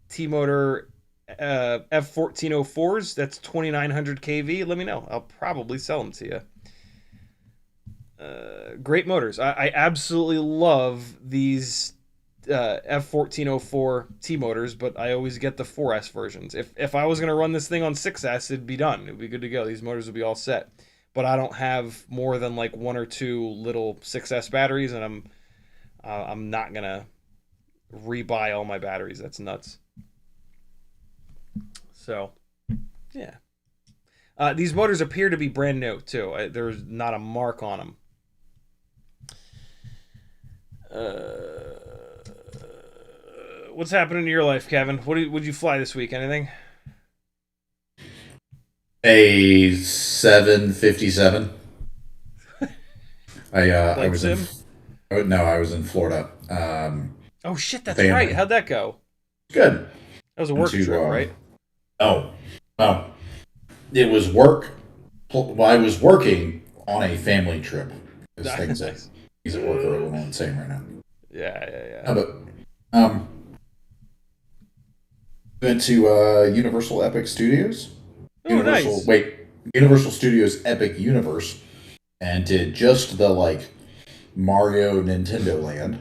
T-Motor F1404s, that's 2900 kV, let me know. I'll probably sell them to you. Great motors. I absolutely love these F1404 T motors, but I always get the 4S versions. If I was going to run this thing on 6S, it'd be done. It'd be good to go. These motors would be all set. But I don't have more than like 1 or 2 little 6S batteries, and I'm not going to rebuy all my batteries. That's nuts. So, yeah. These motors appear to be brand new, too. There's not a mark on them. What's happening in your life, Kevin? What would you fly this week? Anything? A 757. I Flight was sim? no, I was in Florida. Oh shit, that's right. Family. How'd that go? Good. That was a work Into trip, right? oh, oh, it was work. Well, I was working on a family trip. Because Nice. things at work are a little insane right now. Yeah. No, but went to Universal Epic Studios. Oh, nice. Universal Studios Epic Universe, and did just the like Mario Nintendo Land.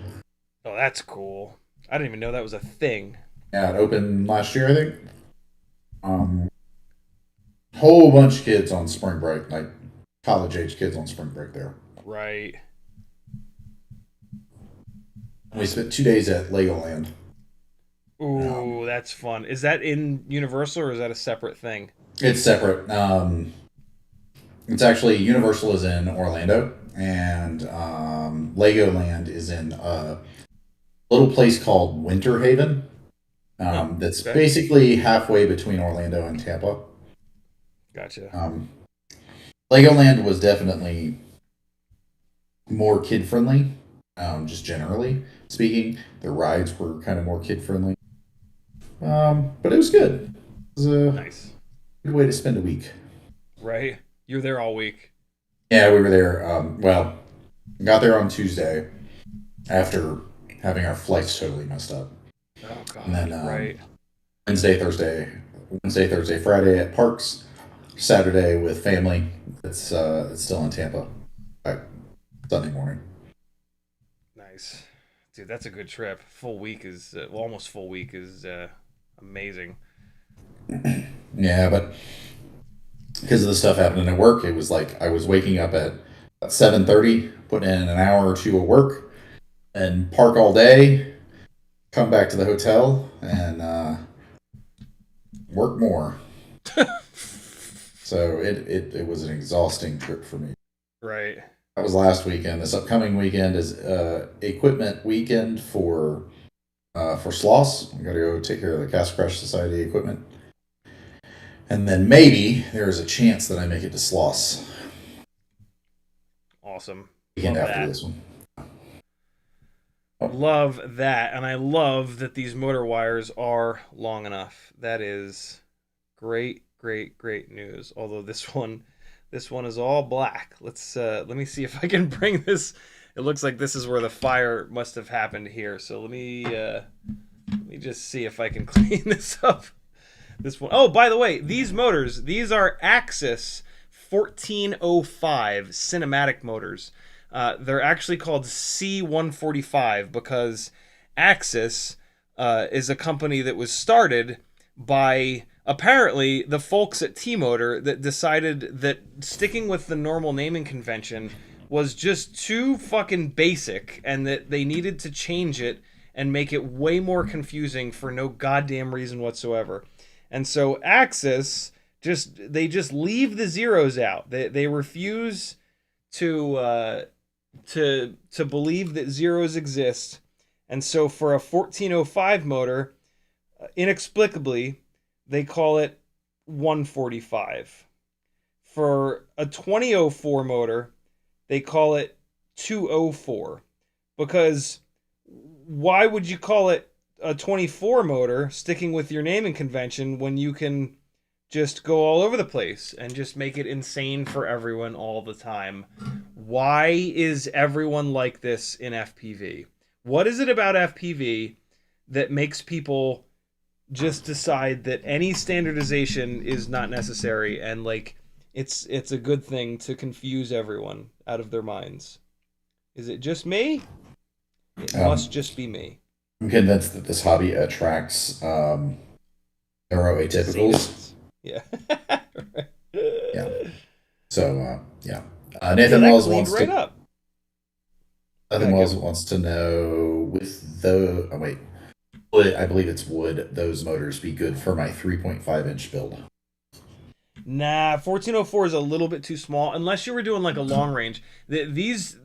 Oh, that's cool. I didn't even know that was a thing. Yeah, it opened last year, I think. Whole bunch of kids on spring break, like college age kids on spring break there. Right. We spent 2 days at Legoland. Ooh, that's fun. Is that in Universal or is that a separate thing? It's separate. It's actually Universal is in Orlando, and Legoland is in a little place called Winter Haven. That's okay. basically halfway between Orlando and Tampa. Gotcha. Legoland was definitely more kid friendly, just generally speaking. The rides were kind of more kid friendly, but it was good. It was a Nice. good way to spend a week. Right? You're there all week. Yeah, we were there. Well, got there on Tuesday after having our flights totally messed up, Oh god. and then Right. Wednesday, Thursday, Friday at parks. Saturday with family. It's still in Tampa. By Sunday morning. Nice. Dude, that's a good trip. Full week is well, almost full week is amazing. Yeah, but because of the stuff happening at work, it was like I was waking up at 7:30, putting in an hour or two of work, and park all day, come back to the hotel, and work more. So it was an exhausting trip for me. Right. That was last weekend. This upcoming weekend is equipment weekend for Sloss. I got to go take care of the Cast Crash Society equipment, and then maybe there's a chance that I make it to Sloss Awesome. weekend Love after that. this one. Love that. And I love that these motor wires are long enough. That is great, great news. Although this one is all black. Let me see if I can bring this. It looks like this is where the fire must have happened here. So let me just see if I can clean this up. This one. Oh, by the way, these motors, these are Axis 1405 cinematic motors. They're actually called C145 because Axis is a company that was started by apparently the folks at T-Motor that decided that sticking with the normal naming convention was just too fucking basic and that they needed to change it and make it way more confusing for no goddamn reason whatsoever. And so Axis they just leave the zeros out. They refuse to believe that zeros exist. And so for a 1405 motor, inexplicably, they call it 145. For a 2004 motor, they call it 204. Because why would you call it a 24 motor, sticking with your naming convention, when you can just go all over the place and just make it insane for everyone all the time? Why is everyone like this in FPV? What is it about FPV that makes people just decide that any standardization is not necessary and like it's a good thing to confuse everyone out of their minds? Is it just me? It must just be me. I'm convinced that this hobby attracts neuroatypicals. Yeah. Yeah. So yeah. That Nathan Wells cleaned wants right to. up. Nathan Wells wants to know with the. Oh wait. I believe it's would those motors be good for my 3.5-inch build? Nah, 1404 is a little bit too small unless you were doing like a long range. These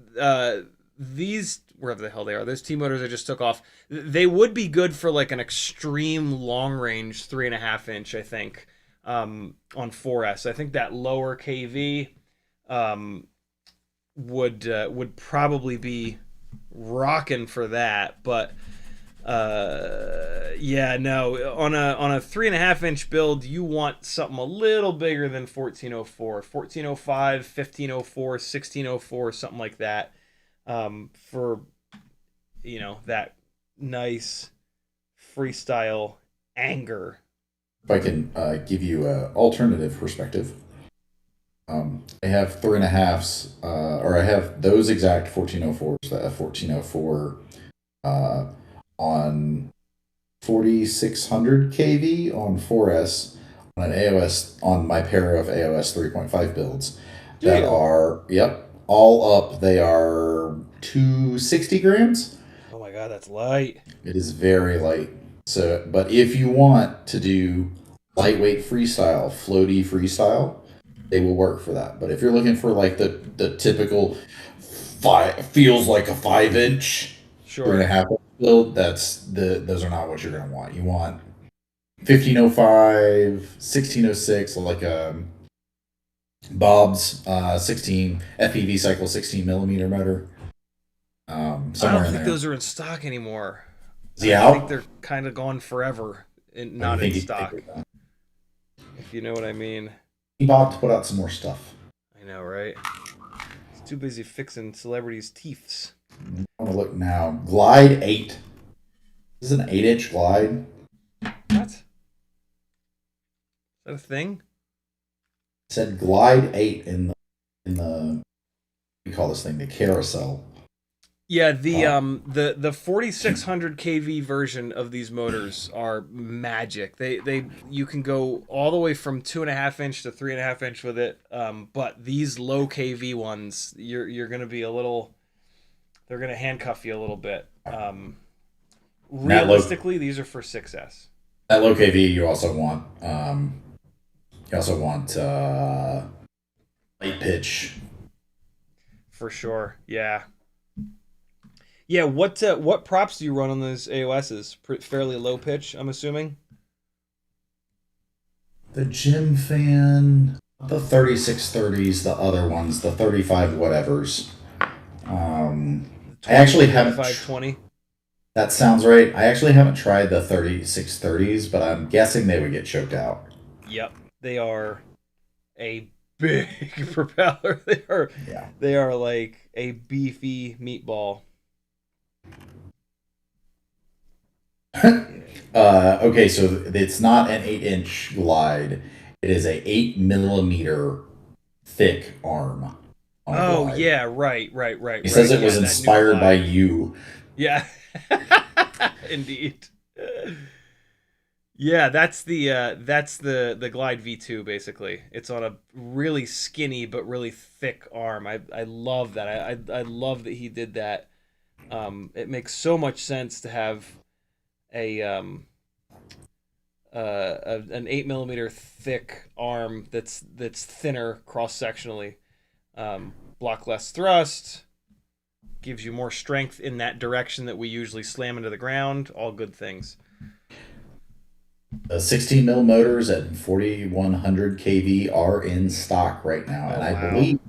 wherever the hell they are, those T motors I just took off, they would be good for like an extreme long range 3.5-inch, I think. on 4S. I think that lower KV would probably be rocking for that, but yeah, no, on a 3.5-inch build, you want something a little bigger than 1404, 1405, 1504, 1604, something like that, for that nice freestyle anger. If I can give you an alternative perspective, I have 3.5s, or I have those exact 1404s, the F1404, on 4600 kV on 4S on an AOS, on my pair of AOS 3.5 builds that are, yep, all up. They are 260 grams. Oh my god, that's light. It is very light. So, but if you want to do lightweight freestyle, floaty freestyle, they will work for that. But if you're looking for like the typical feels like a 5-inch, Sure, 3.5 build, those are not what you're gonna want. You want 1505, 1606, like Bob's 16 FPV cycle 16 millimeter motor. I Somewhere don't in think there. those are in stock anymore. Is he I out? think they're kind of gone forever, not in stock. If you know what I mean. He Bob to put out some more stuff. I know, right? He's too busy fixing celebrities' teeths. I'm gonna look now. Glide 8. This is an 8-inch glide. What? Is that a thing? It said Glide 8 in the what do you call this thing? The carousel. Yeah, the 4600 kV version of these motors are magic. They you can go all the way from 2.5-inch to 3.5-inch with it. But these low kV ones, you're gonna be a little, they're gonna handcuff you a little bit. Realistically, these are for 6S. At low kV, you also want light pitch. For sure, yeah. Yeah, what props do you run on those AOSs? Fairly low pitch, I'm assuming. The Gym Fan, the 3630s, the other ones, the 35 whatevers. I actually haven't. 520. That sounds right. I actually haven't tried the 3630s, but I'm guessing they would get choked out. Yep, they are a big propeller. Yeah. They are like a beefy meatball. Okay, so it's not an 8-inch glide. It is a 8 millimeter thick arm. Oh glide. yeah, right. He says it was inspired by you. Yeah, indeed. Yeah, that's the Glide V2 basically. It's on a really skinny but really thick arm. I love that. I love that he did that. It makes so much sense to have an 8 millimeter thick arm that's thinner cross sectionally. Block less thrust, gives you more strength in that direction that we usually slam into the ground. All good things. The 16 mil motors at 4100 kV are in stock right now, and I believe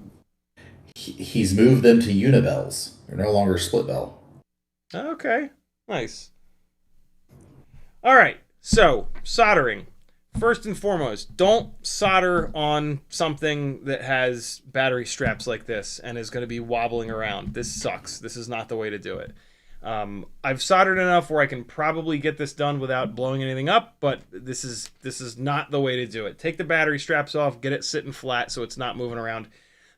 he's moved them to unibells. They're no longer split bell. Okay, nice. All right, so soldering. First and foremost, don't solder on something that has battery straps like this and is going to be wobbling around. This sucks. This is not the way to do it. I've soldered enough where I can probably get this done without blowing anything up, but this is not the way to do it. Take the battery straps off, get it sitting flat so it's not moving around.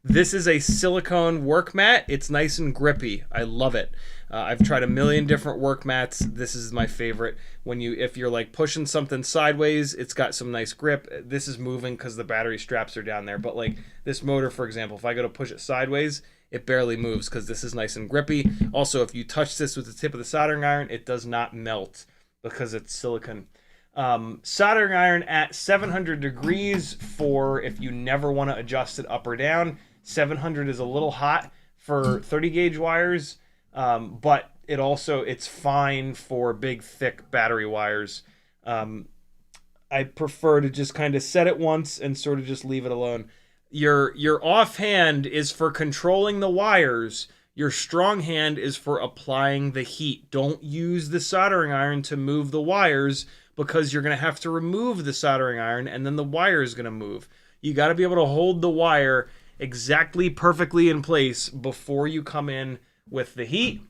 This is a silicone work mat. It's nice and grippy. I love it. I've tried a million different work mats. This is my favorite. If you're like pushing something sideways, it's got some nice grip. This is moving because the battery straps are down there. But like this motor, for example, if I go to push it sideways, it barely moves because this is nice and grippy. Also, if you touch this with the tip of the soldering iron, it does not melt because it's silicone. Soldering iron at 700 degrees for if you never want to adjust it up or down. 700 is a little hot for 30 gauge wires, but it's fine for big thick battery wires. I I prefer to just kind of set it once and sort of just leave it alone. Your offhand is for controlling the wires. Your strong hand is for applying the heat. Don't use the soldering iron to move the wires, because you're going to have to remove the soldering iron and then the wire is going to move. You got to be able to hold the wire exactly perfectly in place before you come in with the heat,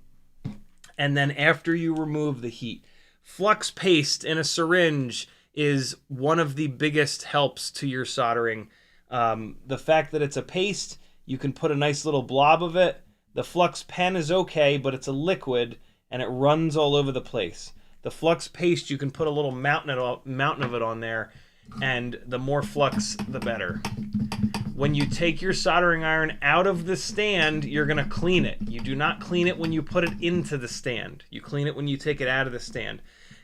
and then after you remove the heat. Flux paste in a syringe is one of the biggest helps to your soldering. The fact that it's a paste, you can put a nice little blob of it. The flux pen is okay, but it's a liquid and it runs all over the place. The flux paste, you can put a little mountain of it on there, and the more flux, the better. When you take your soldering iron out of the stand, you're going to clean it. You do not clean it when you put it into the stand. You clean it when you take it out of the stand.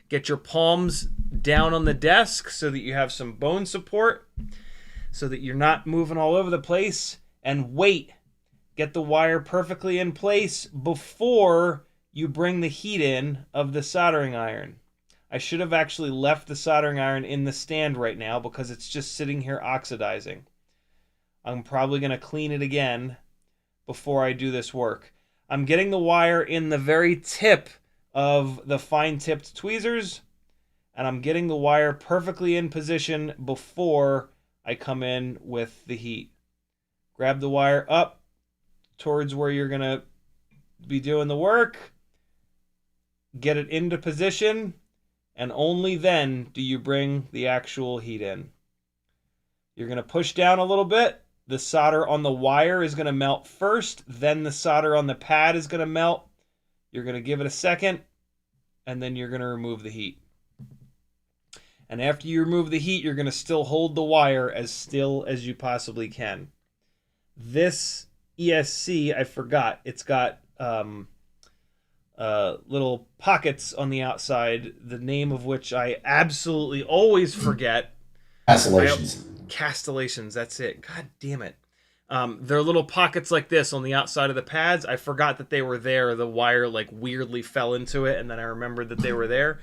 Get your palms down on the desk so that you have some bone support, so that you're not moving all over the place, and wait. Get the wire perfectly in place before you bring the heat in of the soldering iron. I should have actually left the soldering iron in the stand right now because it's just sitting here oxidizing. I'm probably going to clean it again before I do this work. I'm getting the wire in the very tip of the fine-tipped tweezers, and I'm getting the wire perfectly in position before I come in with the heat. Grab the wire up towards where you're going to be doing the work. Get it into position, and only then do you bring the actual heat in. You're going to push down a little bit. The solder on the wire is going to melt first, then the solder on the pad is going to melt. You're going to give it a second, and then you're going to remove the heat. And after you remove the heat, you're going to still hold the wire as still as you possibly can. This ESC, I forgot, it's got little pockets on the outside, the name of which I absolutely always forget. Castellations. Castellations, that's it. God damn it. They're little pockets like this on the outside of the pads. I forgot that they were there. The wire like weirdly fell into it, and then I remembered that they were there.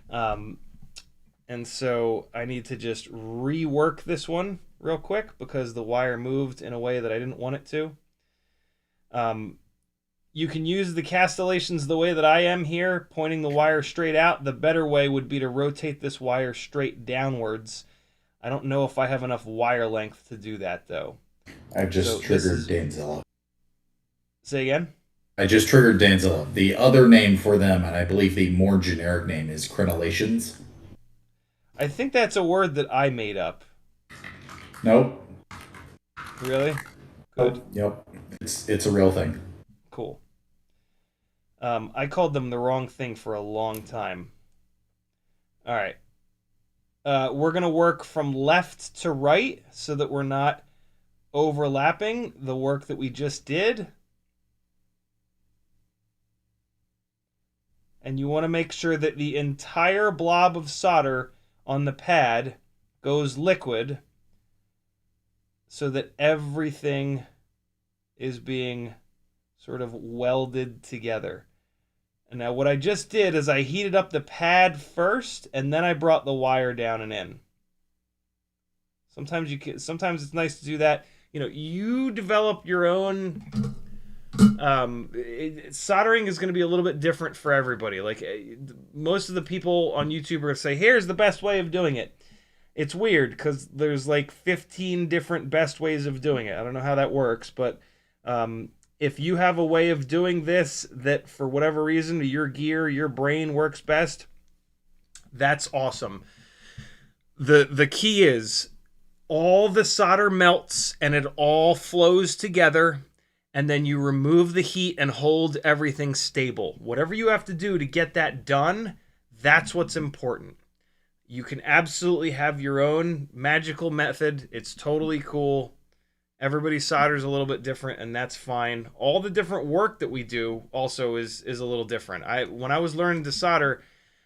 And so I need to just rework this one real quick because the wire moved in a way that I didn't want it to. You can use the castellations the way that I am here, pointing the wire straight out. The better way would be to rotate this wire straight downwards. I don't know if I have enough wire length to do that, though. I've just triggered Danzilla. Say again? I just triggered Danzilla. The other name for them, and I believe the more generic name, is crenellations. I think that's a word that I made up. Nope. Really? Good. Yep. It's a real thing. Cool. I called them the wrong thing for a long time. All right. We're going to work from left to right so that we're not overlapping the work that we just did. And you want to make sure that the entire blob of solder on the pad goes liquid so that everything is being sort of welded together. And now what I just did is I heated up the pad first, and then I brought the wire down and in. Sometimes it's nice to do that. You know, you develop your own. Soldering is going to be a little bit different for everybody. Like most of the people on YouTube are going to say, "Here's the best way of doing it." It's weird because there's like 15 different best ways of doing it. I don't know how that works, but if you have a way of doing this that for whatever reason your gear, your brain works best, that's awesome. The key is all the solder melts and it all flows together, and then you remove the heat and hold everything stable. Whatever you have to do to get that done, that's what's important. You can absolutely have your own magical method. It's totally cool. Everybody solders a little bit different, and that's fine. All the different work that we do also is a little different. When I was learning to solder,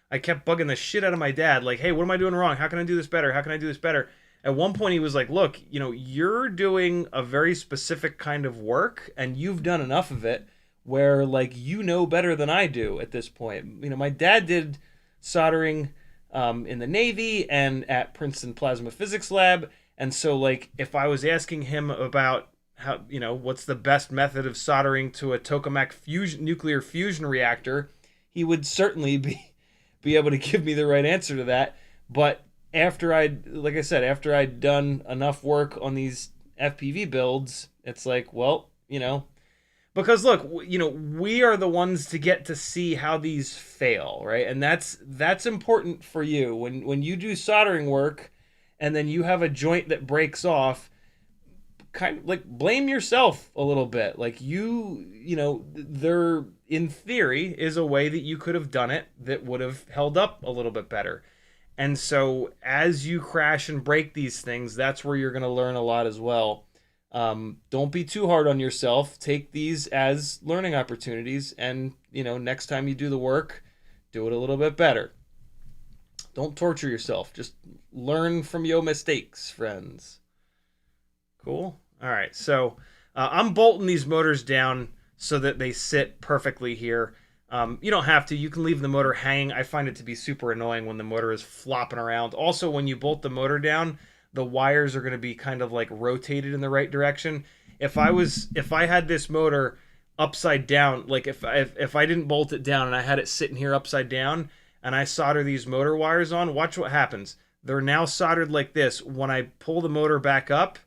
I kept bugging the shit out of my dad. Like, hey, what am I doing wrong? How can I do this better? How can I do this better? At one point, he was like, look, you know, you're doing a very specific kind of work, and you've done enough of it where, like, you know better than I do at this point. You know, my dad did soldering in the Navy and at Princeton Plasma Physics Lab. And so, like, if I was asking him about how, you know, what's the best method of soldering to a tokamak nuclear fusion reactor, he would certainly be able to give me the right answer to that. But after like I said, after I'd done enough work on these FPV builds, it's like, well, you know, because look, you know, we are the ones to get to see how these fail, right? And that's important for you when you do soldering work, and then you have a joint that breaks off. Kind of like blame yourself a little bit. Like you know, there in theory is a way that you could have done it that would have held up a little bit better. And so as you crash and break these things, that's where you're going to learn a lot as well. Don't be too hard on yourself. Take these as learning opportunities, and you know, next time you do the work, do it a little bit better. Don't torture yourself. Just learn from your mistakes, friends. Cool. All right, so I'm bolting these motors down so that they sit perfectly here. You don't have to. You can leave the motor hanging. I find it to be super annoying when the motor is flopping around. Also, when you bolt the motor down, the wires are going to be kind of like rotated in the right direction. If I had this motor upside down, like if I didn't bolt it down and I had it sitting here upside down and I solder these motor wires on, watch what happens. They're now soldered like this. When I pull the motor back up,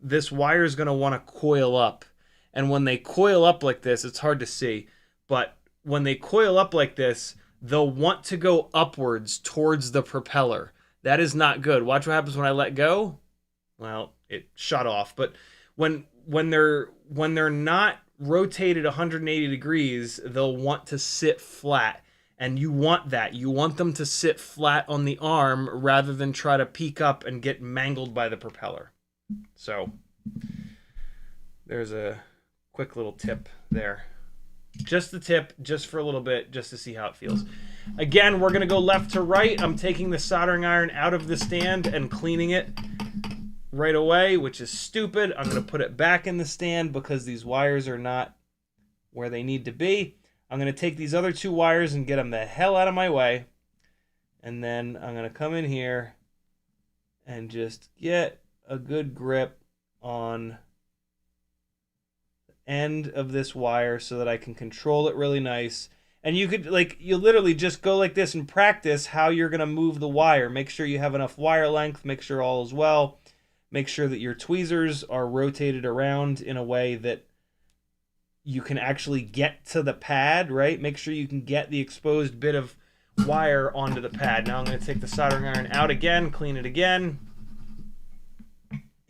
this wire is going to want to coil up. And when they coil up like this, it's hard to see, but when they coil up like this, they'll want to go upwards towards the propeller. That is not good. Watch what happens when I let go. Well, it shut off. But when they're not rotated 180 degrees, they'll want to sit flat. And you want that. You want them to sit flat on the arm rather than try to peek up and get mangled by the propeller. So there's a quick little tip there. Just the tip, just for a little bit, just to see how it feels. Again, we're going to go left to right. I'm taking the soldering iron out of the stand and cleaning it right away, which is stupid. I'm going to put it back in the stand because these wires are not where they need to be. I'm going to take these other two wires and get them the hell out of my way. And then I'm going to come in here and just get a good grip on the end of this wire so that I can control it really nice. And you could, like, you literally just go like this and practice how you're going to move the wire. Make sure you have enough wire length. Make sure all is well. Make sure that your tweezers are rotated around in a way that you can actually get to the pad, right? Make sure you can get the exposed bit of wire onto the pad. Now I'm going to take the soldering iron out again, clean it again.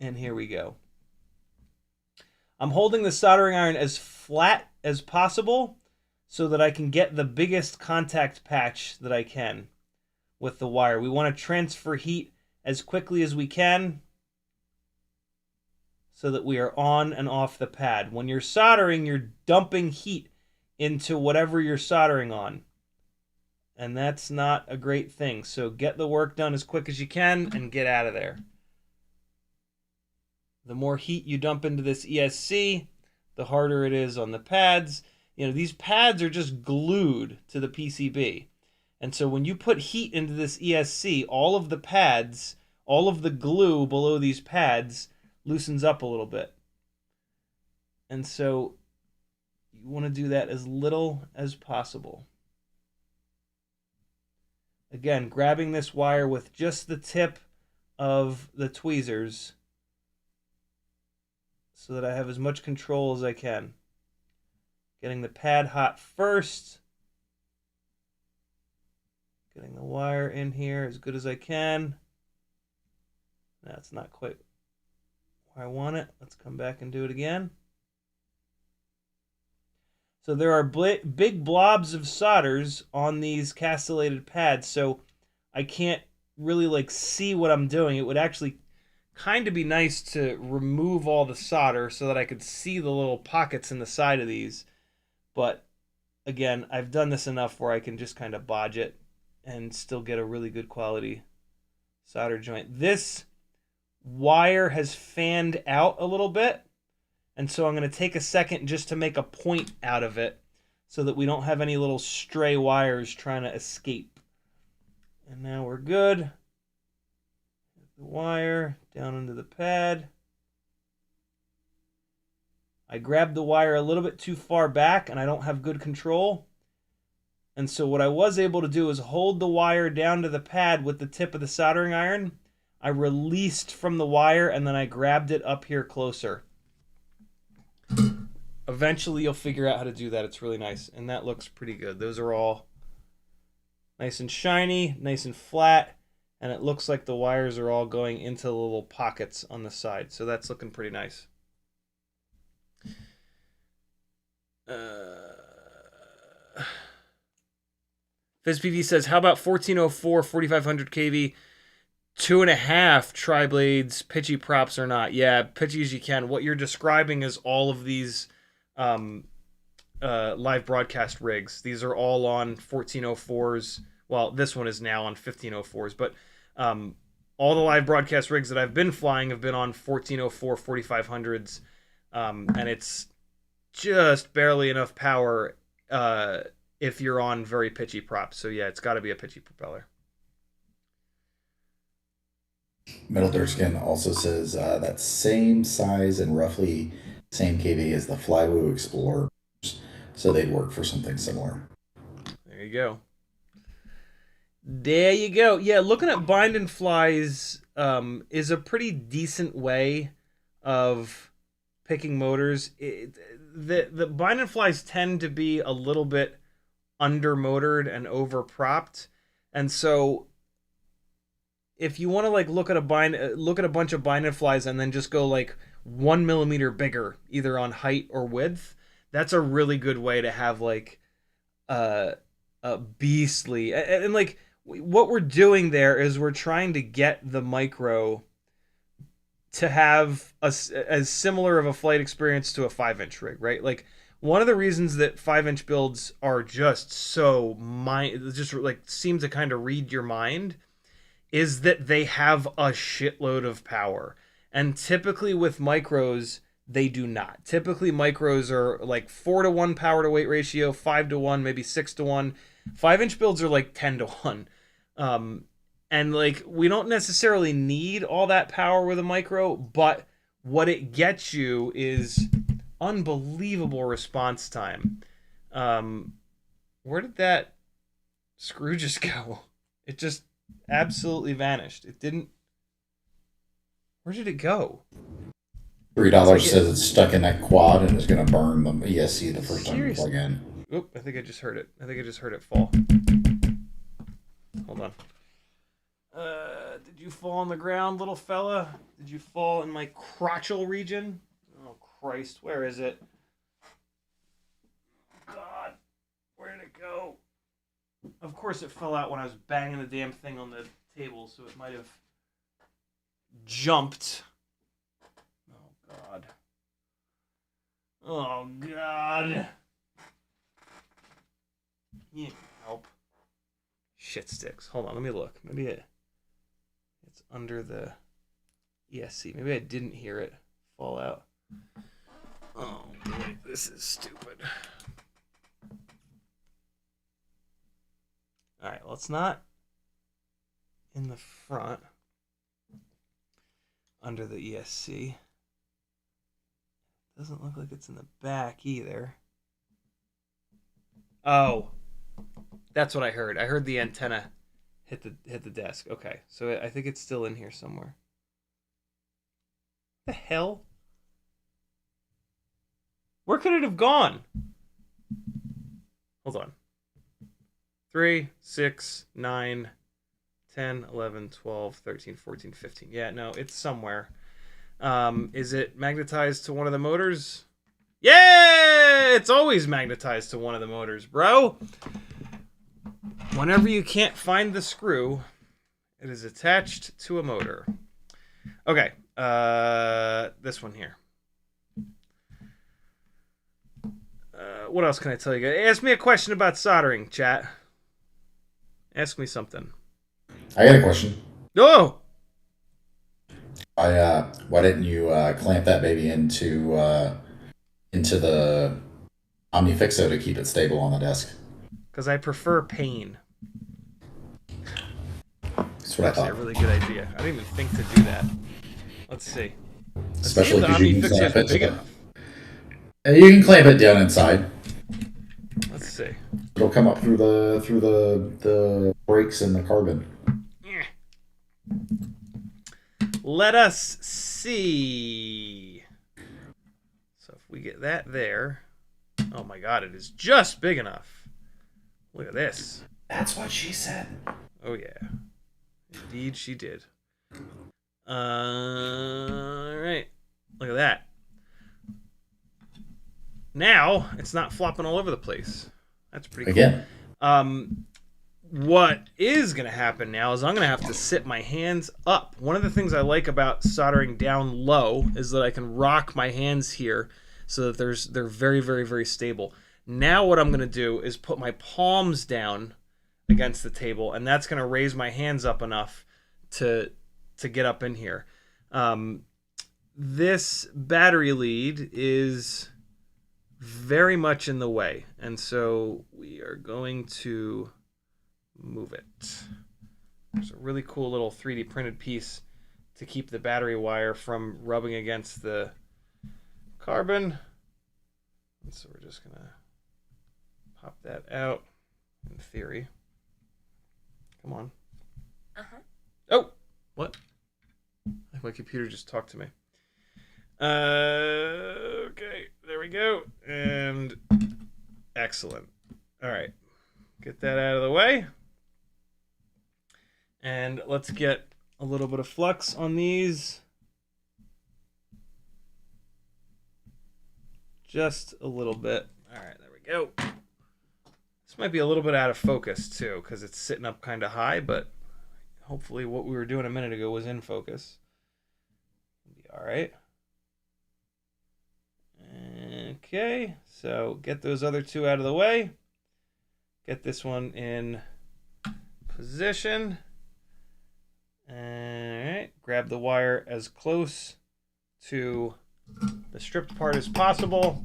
And here we go. I'm holding the soldering iron as flat as possible so that I can get the biggest contact patch that I can with the wire. We want to transfer heat as quickly as we can so that we are on and off the pad. When you're soldering, you're dumping heat into whatever you're soldering on. And that's not a great thing. So get the work done as quick as you can and get out of there. The more heat you dump into this ESC, the harder it is on the pads. You know, these pads are just glued to the PCB. And so when you put heat into this ESC, all of the pads, all of the glue below these pads loosens up a little bit. And so you want to do that as little as possible. Again, grabbing this wire with just the tip of the tweezers so that I have as much control as I can. Getting the pad hot first. Getting the wire in here as good as I can. That's not quite where I want it. Let's come back and do it again. So there are big blobs of solders on these castellated pads, so I can't really like see what I'm doing. It would actually kind of be nice to remove all the solder so that I could see the little pockets in the side of these. But again, I've done this enough where I can just kind of bodge it and still get a really good quality solder joint. This wire has fanned out a little bit, and so I'm going to take a second just to make a point out of it so that we don't have any little stray wires trying to escape. And now we're good. The wire down into the pad. I grabbed the wire a little bit too far back and I don't have good control. And so what I was able to do is hold the wire down to the pad with the tip of the soldering iron. I released from the wire and then I grabbed it up here closer. Eventually you'll figure out how to do that. It's really nice. And that looks pretty good. Those are all nice and shiny, nice and flat. And it looks like the wires are all going into the little pockets on the side. So that's looking pretty nice. FizzPV says, how about 1404, 4500 kV, 2.5 tri-blades, pitchy props or not? Yeah, pitchy as you can. What you're describing is all of these live broadcast rigs. These are all on 1404s. Well, this one is now on 1504s, but all the live broadcast rigs that I've been flying have been on 1404, 4500s, and it's just barely enough power if you're on very pitchy props. So yeah, it's got to be a pitchy propeller. Metal Dirt Skin also says that same size and roughly same KV as the Flywoo Explorers, so they'd work for something similar. There you go. There you go. Yeah, looking at bind and flies is a pretty decent way of picking motors. The bind and flies tend to be a little bit under-motored and over-propped, and so if you want to like look at a bunch of bind and flies and then just go like 1 millimeter bigger, either on height or width, that's a really good way to have like a beastly and like what we're doing there is we're trying to get the micro to have as similar of a flight experience to a 5-inch rig, right? Like one of the reasons that 5-inch builds are just so just like seem to kind of read your mind is that they have a shitload of power. And typically with micros, they do not. Typically micros are like 4-to-1 power to weight ratio, 5-to-1, maybe 6-to-1. 5-inch builds are like 10-to-1. And like we don't necessarily need all that power with a micro, but what it gets you is unbelievable response time. Where did that screw just go? It just absolutely vanished. It didn't. Where did it go? $3 says it's stuck in that quad and is going to burn the ESC the first time you plug in. Oop, I think I just heard it. I think I just heard it fall. Hold on. Did you fall on the ground, little fella? Did you fall in my crotchal region? Oh, Christ. Where is it? God. Where did it go? Of course it fell out when I was banging the damn thing on the table, so it might have jumped. Oh, God. Oh, God. You can help. Shit sticks. Hold on, let me look. Maybe it's under the ESC. Maybe I didn't hear it fall out. Oh, boy, this is stupid. All right, well, it's not in the front under the ESC. Doesn't look like it's in the back either. Oh, that's what I heard. I heard the antenna hit the desk. Okay, so I think it's still in here somewhere. The hell? Where could it have gone? Hold on. 3, 6, 9, 10, 11, 12, 13, 14, 15. Yeah, no, it's somewhere. Is it magnetized to one of the motors? Yeah! It's always magnetized to one of the motors, bro. Whenever you can't find the screw, it is attached to a motor. Okay, this one here. What else can I tell you guys? Ask me a question about soldering, chat. Ask me something. I got a question. Oh! Why didn't you clamp that baby into the OmniFixo to keep it stable on the desk? Because I prefer pain. what I actually a thought. really good idea. I didn't even think to do that. Let's see. Let's see if Especially the because you Omni can fixer clamp is it. big enough. You can clamp it down inside. Let's see. It'll come up through the brakes and the carbon. Let us see. So if we get that there, oh my god, it is just big enough. Look at this. That's what she said. Oh yeah, indeed she did. All right, look at that. Now it's not flopping all over the place. That's pretty cool. Again. What is going to happen now is I'm going to have to sit my hands up. One of the things I like about soldering down low is that I can rock my hands here so that they're very, very, very stable. Now what I'm going to do is put my palms down against the table, and that's going to raise my hands up enough to get up in here. This battery lead is very much in the way, and so we are going to move it. There's a really cool little 3D printed piece to keep the battery wire from rubbing against the carbon. And so we're just gonna pop that out in theory. Come on. Oh, what? I think my computer just talked to me. Okay, there we go. And excellent. All right, get that out of the way. And let's get a little bit of flux on these. Just a little bit. All right, there we go. This might be a little bit out of focus too, because it's sitting up kind of high, but hopefully what we were doing a minute ago was in focus. It'll be all right. Okay, so get those other two out of the way. Get this one in position. All right, grab the wire as close to the stripped part as possible.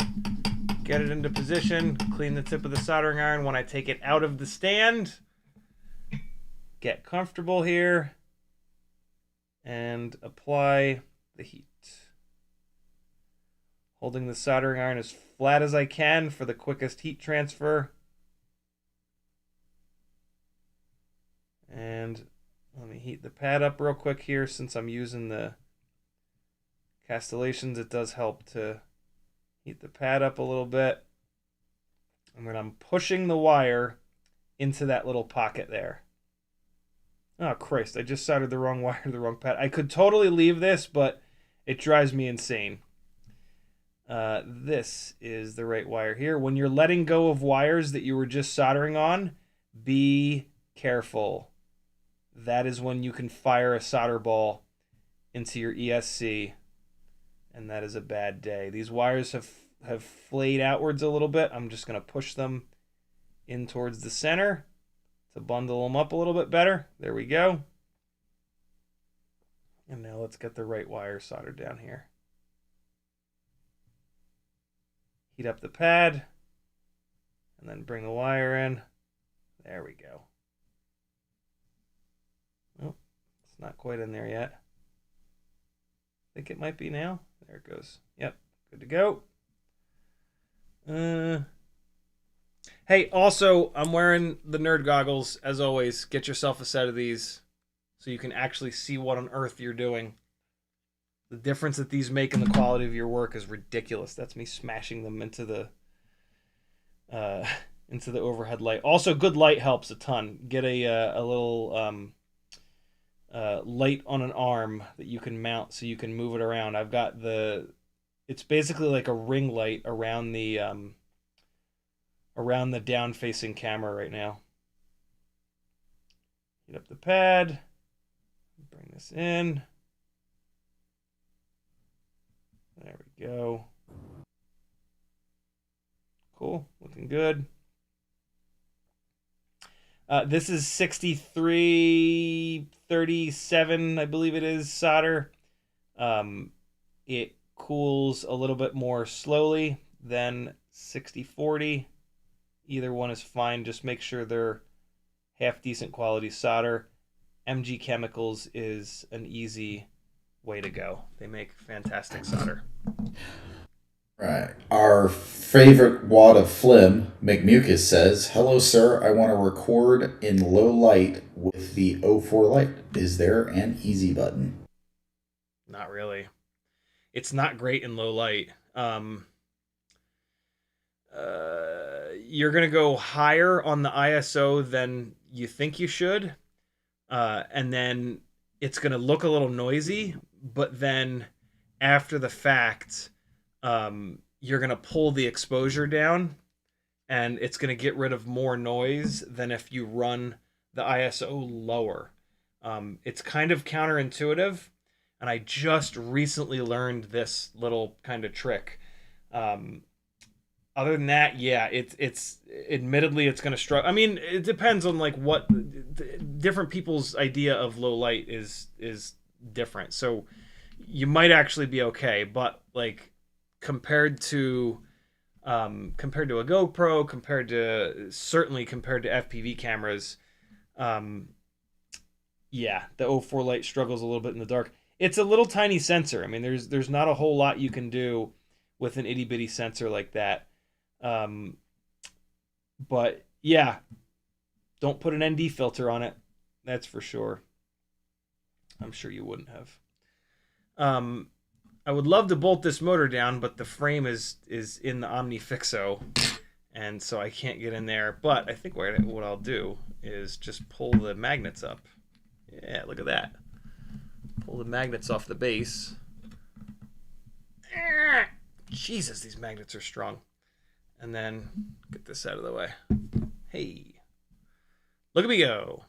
Get it into position. Clean the tip of the soldering iron when I take it out of the stand. Get comfortable here. And apply the heat. Holding the soldering iron as flat as I can for the quickest heat transfer. And let me heat the pad up real quick here. Since I'm using the castellations, it does help to heat the pad up a little bit. And then I'm pushing the wire into that little pocket there. Oh, Christ, I just soldered the wrong wire to the wrong pad. I could totally leave this, but it drives me insane. This is the right wire here. When you're letting go of wires that you were just soldering on, be careful. That is when you can fire a solder ball into your ESC, and that is a bad day. These wires have flayed outwards a little bit. I'm just going to push them in towards the center to bundle them up a little bit better. There we go. And now let's get the right wire soldered down here. Heat up the pad, and then bring the wire in. There we go. Oh, it's not quite in there yet. I think it might be now. There it goes. Yep, good to go. Hey, also, I'm wearing the nerd goggles, as always. Get yourself a set of these so you can actually see what on earth you're doing. The difference that these make in the quality of your work is ridiculous. That's me smashing them into the overhead light. Also, good light helps a ton. Get a little light on an arm that you can mount so you can move it around. I've got it's basically like a ring light around the down-facing camera right now. Heat up the pad. Bring this in. There we go. Cool, looking good. This is 6337, I believe it is, solder. It cools a little bit more slowly than 6040. Either one is fine. Just make sure they're half decent quality solder. MG Chemicals is an easy way to go. They make fantastic solder. Right. Our favorite wad of phlegm, McMucus, says, "Hello, sir. I want to record in low light with the O4 light. Is there an easy button?" Not really. It's not great in low light. You're going to go higher on the ISO than you think you should. And then it's going to look a little noisy, but then after the fact, you're going to pull the exposure down, and it's going to get rid of more noise than if you run the ISO lower. It's kind of counterintuitive, and I just recently learned this little kind of trick. Other than that, yeah, it's admittedly it's going to struggle. I mean, it depends on like what different people's idea of low light is different. So you might actually be okay, but like compared to a GoPro, certainly compared to FPV cameras, yeah, the O4 light struggles a little bit in the dark. It's a little tiny sensor. I mean, there's not a whole lot you can do with an itty bitty sensor like that. But yeah, don't put an ND filter on it. That's for sure. I'm sure you wouldn't have. I would love to bolt this motor down, but the frame is in the OmniFixo, and so I can't get in there. But I think what I'll do is just pull the magnets up. Yeah, look at that. Pull the magnets off the base. Jesus, these magnets are strong. And then get this out of the way. Hey, look at me go.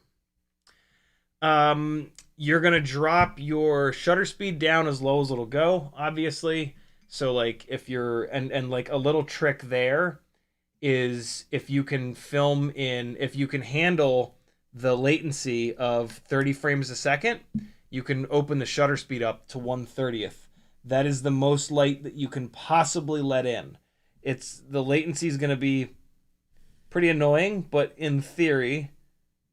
You're going to drop your shutter speed down as low as it'll go, obviously. So like if you're, and like a little trick there is if you can handle the latency of 30 frames a second, you can open the shutter speed up to 1/30th. That is the most light that you can possibly let in. The latency is going to be pretty annoying, but in theory,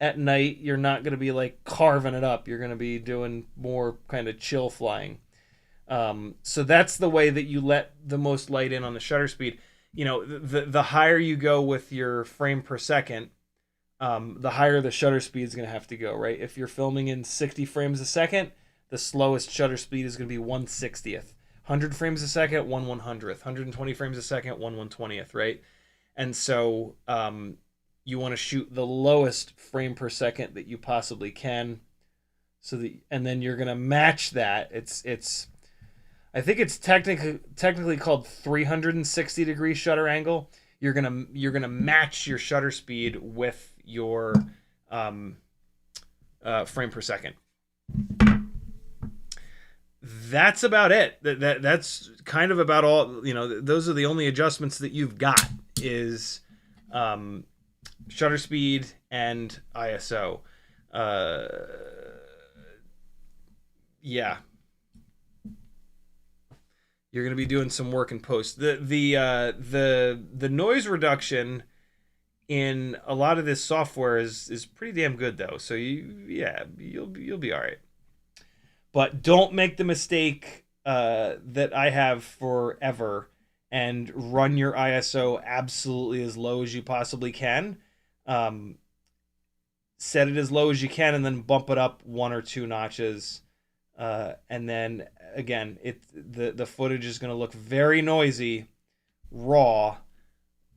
at night, you're not going to be like carving it up. You're going to be doing more kind of chill flying. So that's the way that you let the most light in on the shutter speed. You know, the higher you go with your frame per second, the higher the shutter speed is going to have to go, right? If you're filming in 60 frames a second, the slowest shutter speed is going to be 1/60th. 100 frames a second, 1/100th. 120 frames a second, 1/120th, right? And so you want to shoot the lowest frame per second that you possibly can, and then you're gonna match that. I think it's technically called 360-degree shutter angle. You're gonna match your shutter speed with your frame per second. That's about it. That's kind of about all. You know, those are the only adjustments that you've got is shutter speed and ISO. Yeah, you're gonna be doing some work in post. The noise reduction in a lot of this software is pretty damn good though. So you'll be all right. But don't make the mistake that I have forever and run your ISO absolutely as low as you possibly can. Set it as low as you can and then bump it up 1 or 2 notches. And then, again, the footage is going to look very noisy, raw,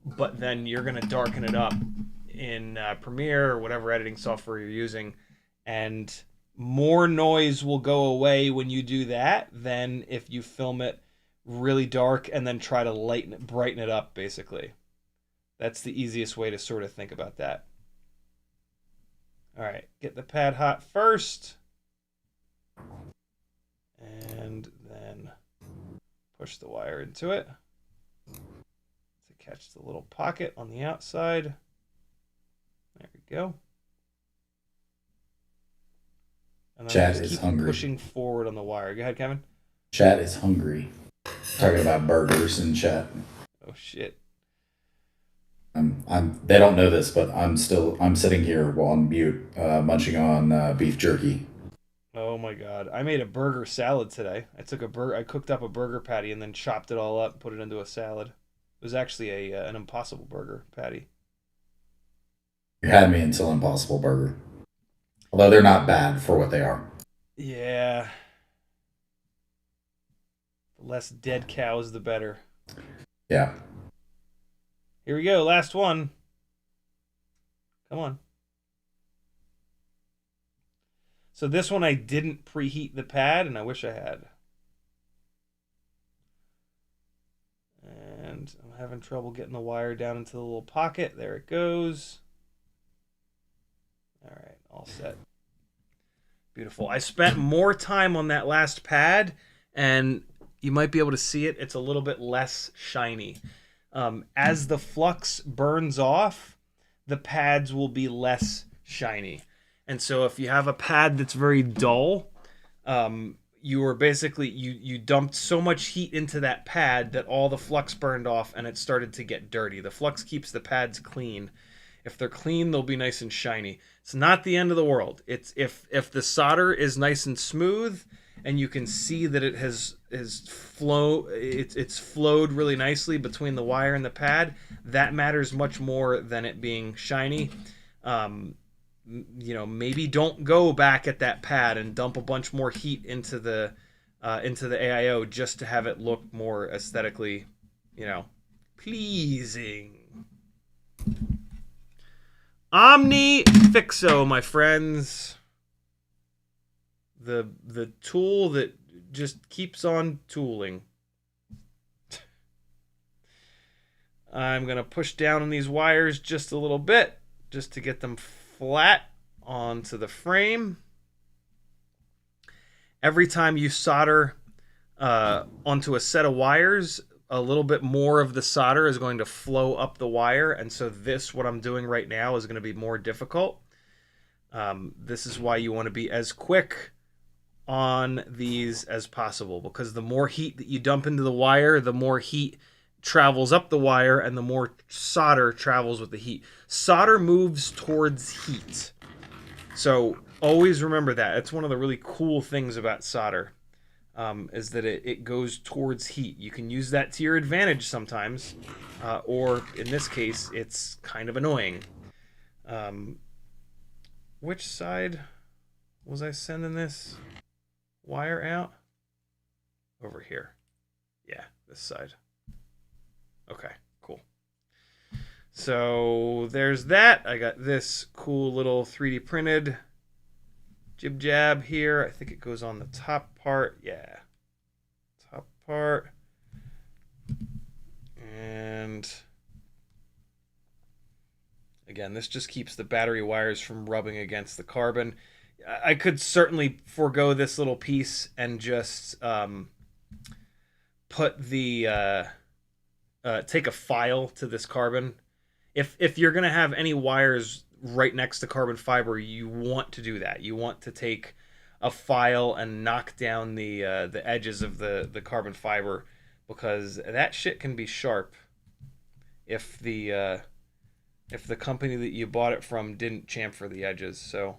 but then you're going to darken it up in Premiere or whatever editing software you're using. And more noise will go away when you do that than if you film it really dark and then try to brighten it up, basically. That's the easiest way to sort of think about that. All right, get the pad hot first. And then push the wire into it to catch the little pocket on the outside. There we go. And then Chat just is keep hungry. pushing forward on the wire. Go ahead, Kevin. Chat is hungry. Talking about burgers in chat. Oh, shit. They don't know this, but I'm sitting here while on mute, munching on beef jerky. Oh my god. I made a burger salad today. I cooked up a burger patty and then chopped it all up and put it into a salad. It was actually an impossible burger patty. You had me until Impossible Burger. Although they're not bad for what they are. Yeah. The less dead cows, the better. Yeah. Here we go. Last one. Come on. So this one I didn't preheat the pad, and I wish I had. And I'm having trouble getting the wire down into the little pocket. There it goes. All right, all set. Beautiful. I spent more time on that last pad, and you might be able to see it. It's a little bit less shiny. As the flux burns off, the pads will be less shiny. And so if you have a pad that's very dull, you are basically, you dumped so much heat into that pad that all the flux burned off and it started to get dirty. The flux keeps the pads clean. If they're clean, they'll be nice and shiny. It's not the end of the world. It's if the solder is nice and smooth and you can see that it has it's flowed really nicely between the wire and the pad, that matters much more than it being shiny. Maybe don't go back at that pad and dump a bunch more heat into the AIO just to have it look more aesthetically, pleasing. Omni Fixo, my friends. The tool that just keeps on tooling. I'm going to push down on these wires just a little bit just to get them flat onto the frame. Every time you solder onto a set of wires, a little bit more of the solder is going to flow up the wire, and so what I'm doing right now is going to be more difficult. This is why you want to be as quick on these as possible, because the more heat that you dump into the wire, the more heat travels up the wire and the more solder travels with the heat. Solder moves towards heat. So always remember that. It's one of the really cool things about solder, is that it goes towards heat. You can use that to your advantage sometimes, or in this case, it's kind of annoying. Which side was I sending this wire out? Over here. Yeah, this side. Okay, cool. So there's that. I got this cool little 3D printed jib jab here. I think it goes on the top part. Yeah. Top part. And again, this just keeps the battery wires from rubbing against the carbon. I could certainly forego this little piece and just put the take a file to this carbon. If you're gonna have any wires right next to carbon fiber, you want to do that. You want to take a file and knock down the edges of the carbon fiber, because that shit can be sharp if the company that you bought it from didn't chamfer the edges. So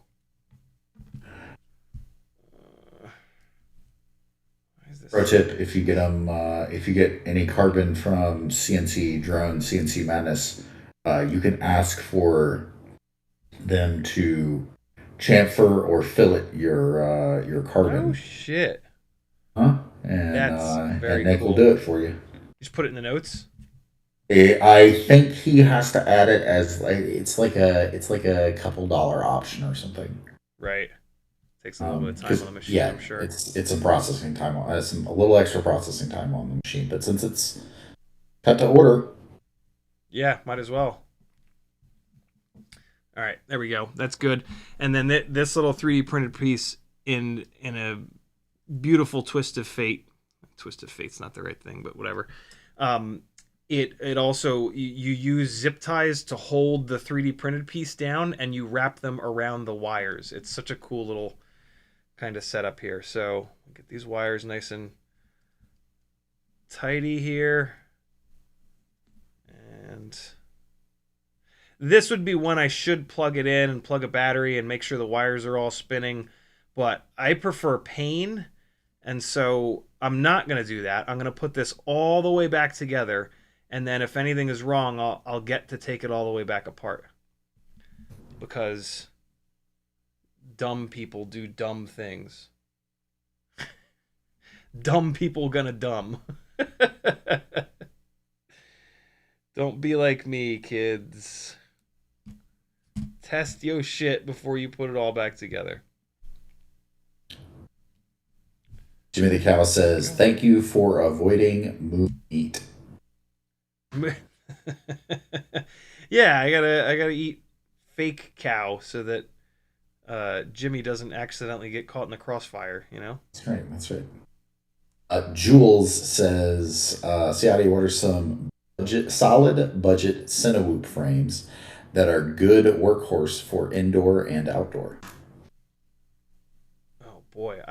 Pro tip: if you get them, if you get any carbon from CNC Drone, CNC Madness, you can ask for them to chamfer or fillet your carbon. Oh shit! Huh? That's very and Nick cool. will do it for you. Just put it in the notes. I think he has to add it as it's like a couple dollar option or something. Right. Takes a little bit of time on the machine, yeah, I'm sure. It's a processing time a little extra processing time on the machine, but since it's cut to order, yeah, might as well. All right, there we go. That's good. And then this little 3D printed piece in a beautiful twist of fate. Twist of fate's not the right thing, but whatever. It also, you use zip ties to hold the 3D printed piece down, and you wrap them around the wires. It's such a cool little kind of setup here. So get these wires nice and tidy here, and this would be when I should plug it in and plug a battery and make sure the wires are all spinning. But I prefer pain, and so I'm not going to do that. I'm going to put this all the way back together, and then if anything is wrong, I'll get to take it all the way back apart. Because dumb people do dumb things. Dumb people gonna dumb. Don't be like me, kids. Test your shit before you put it all back together. Jimmy the Cow says, "Thank you for avoiding movie meat." Yeah, I gotta eat fake cow so that Jimmy doesn't accidentally get caught in the crossfire. You know. That's right. That's right. Jules says, Ciotti orders some solid budget Cinewoop frames that are good workhorse for indoor and outdoor. Oh boy,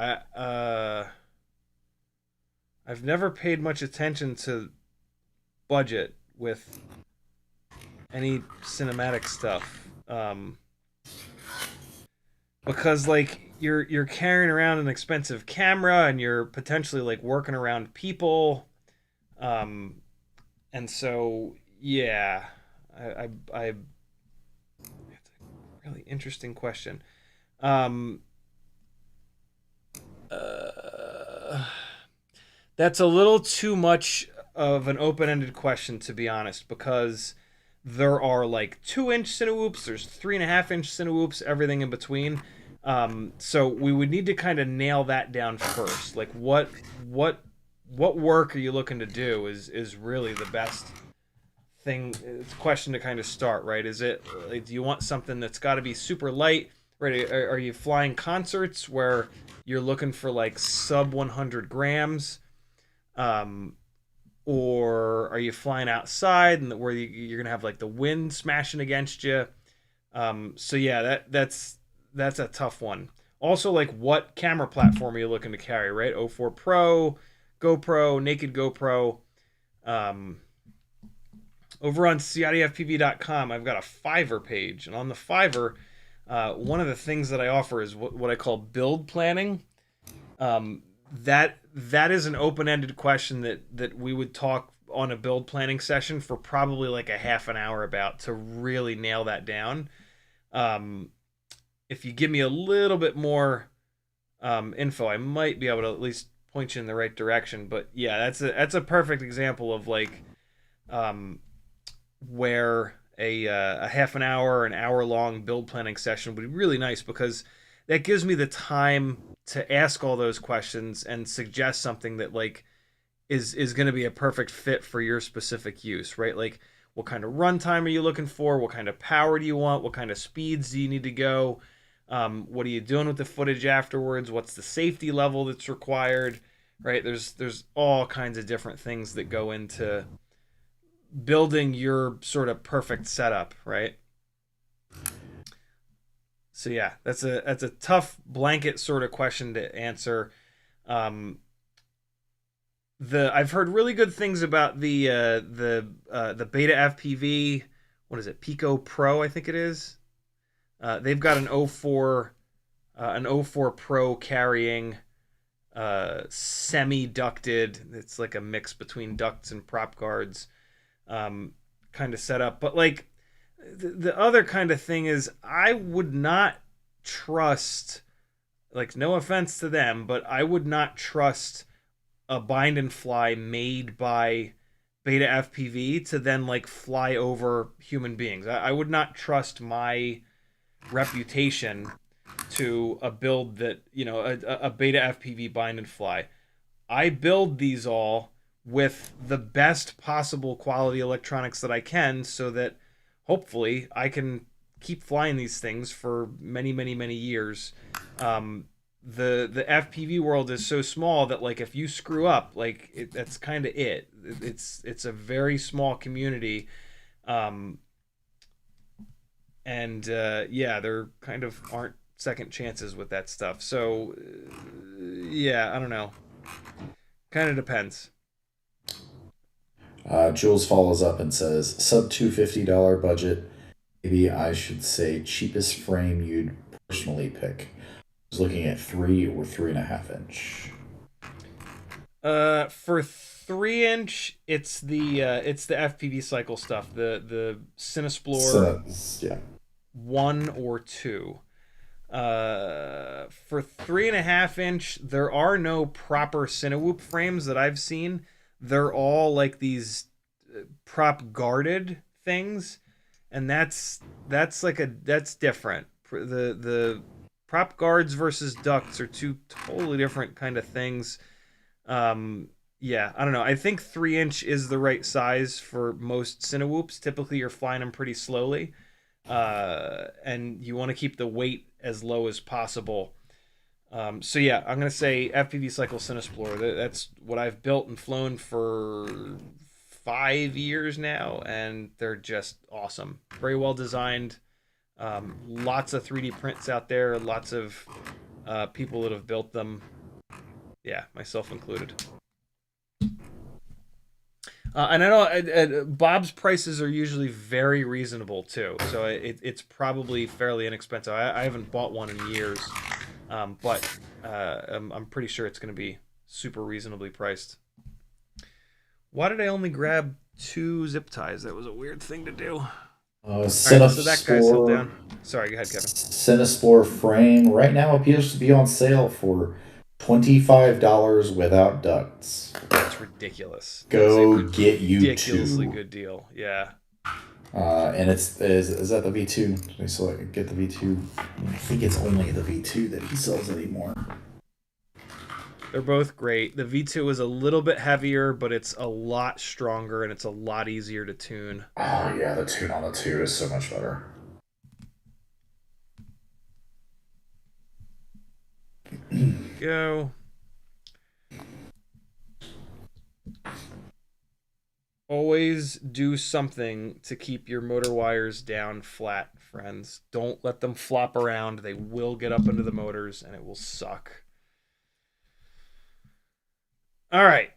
I've never paid much attention to budget with any cinematic stuff, because like you're carrying around an expensive camera and you're potentially like working around people, and so yeah, I it's a really interesting question. That's a little too much of an open-ended question, to be honest, because there are like 2-inch Cinewhoops, there's 3.5-inch Cinewhoops, everything in between. So we would need to kind of nail that down first. Like what work are you looking to do is really the best thing. It's a question to kind of start, right? Is it like, do you want something that's got to be super light, right? Are you flying concerts where you're looking for like sub 100 grams? Or are you flying outside and where you're gonna have like the wind smashing against you? So yeah, that's a tough one. Also, like what camera platform are you looking to carry, right? 04 Pro, GoPro, Naked GoPro. Over on CiottiFPV.com, I've got a Fiverr page, and on the Fiverr, one of the things that I offer is what I call build planning. That is an open-ended question that we would talk on a build planning session for probably like a half an hour about to really nail that down. If you give me a little bit more info, I might be able to at least point you in the right direction. But yeah, that's a perfect example of like where a half an hour, an hour long build planning session would be really nice, because that gives me the time to ask all those questions and suggest something that like is going to be a perfect fit for your specific use, right? Like what kind of runtime are you looking for? What kind of power do you want? What kind of speeds do you need to go? What are you doing with the footage afterwards? What's the safety level that's required, right? There's all kinds of different things that go into building your sort of perfect setup, right? So yeah, that's a tough blanket sort of question to answer. I've heard really good things about the Beta FPV. What is it? Pico Pro, I think it is. They've got an 04 Pro carrying semi-ducted. It's like a mix between ducts and prop guards kind of setup. But like the other kind of thing is, I would not trust, like, no offense to them, but I would not trust a bind and fly made by Beta FPV to then like fly over human beings. I would not trust my reputation to a build that, you know, a Beta FPV bind and fly. I build these all with the best possible quality electronics that I can, so that hopefully I can keep flying these things for many, many, many years. The FPV world is so small that like if you screw up, like that's kind of it. It's a very small community, and yeah, there kind of aren't second chances with that stuff. So yeah, I don't know. Kind of depends. Jules follows up and says, sub $250 budget maybe I should say cheapest frame you'd personally pick. I was looking at 3 or 3.5 inch. For 3 inch, it's the FPV cycle stuff. The Cinesplore Yeah. 1 or 2. For 3.5 inch, there are no proper Cinewhoop frames that I've seen. They're all like these prop guarded things, and that's different. The prop guards versus ducts are two totally different kind of things. Yeah, I don't know. I think 3 inch is the right size for most Cinewhoops. Typically, you're flying them pretty slowly, and you want to keep the weight as low as possible. So yeah, I'm gonna say FPV Cycle Cinesplore. That's what I've built and flown for 5 years now, and they're just awesome. Very well designed. Lots of 3D prints out there. Lots of people that have built them. Yeah, myself included. And I know Bob's prices are usually very reasonable too, so it's probably fairly inexpensive. I haven't bought one in years, but I'm pretty sure it's going to be super reasonably priced. Why did I only grab 2 zip ties? That was a weird thing to do. Right, so that guy's still down. Sorry, go ahead, Kevin. Cinesplore frame right now appears to be on sale for $25 without ducts. That's ridiculous. Go get you ridiculously 2. good deal. Yeah. And is that the V2? Did I still get the V2? I think it's only the V2 that he sells anymore. They're both great. The V2 is a little bit heavier, but it's a lot stronger and it's a lot easier to tune. Oh yeah, the tune on the 2 is so much better. Go. Always do something to keep your motor wires down flat, friends. Don't let them flop around. They will get up into the motors and it will suck. All right.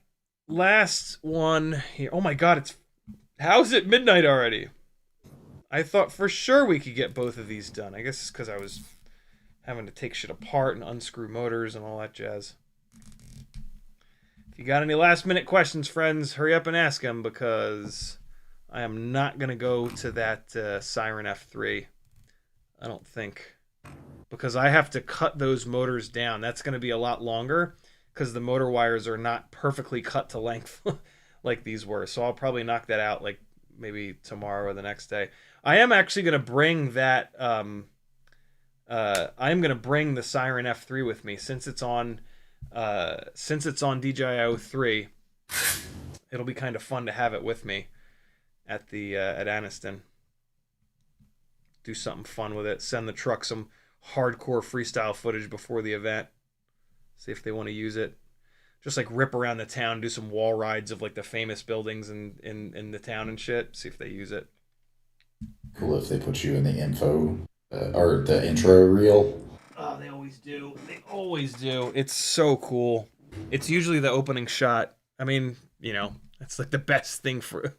Last one here. Oh my god, how's it midnight already? I thought for sure we could get both of these done. I guess it's because I was having to take shit apart and unscrew motors and all that jazz. If you got any last minute questions, friends, hurry up and ask them, because I am not going to go to that Siren F3. I don't think. Because I have to cut those motors down. That's going to be a lot longer, because the motor wires are not perfectly cut to length like these were. So I'll probably knock that out like maybe tomorrow or the next day. I am actually going to bring that... I'm going to bring the Siren F3 with me since it's on DJI 3. It'll be kind of fun to have it with me at the at Anniston. Do something fun with it. Send the truck some hardcore freestyle footage before the event. See if they want to use it. Just like rip around the town, do some wall rides of like the famous buildings in the town and shit. See if they use it. Cool if they put you in the info or the intro reel. Oh, they always do. They always do. It's so cool. It's usually the opening shot. I mean, you know, it's like the best thing for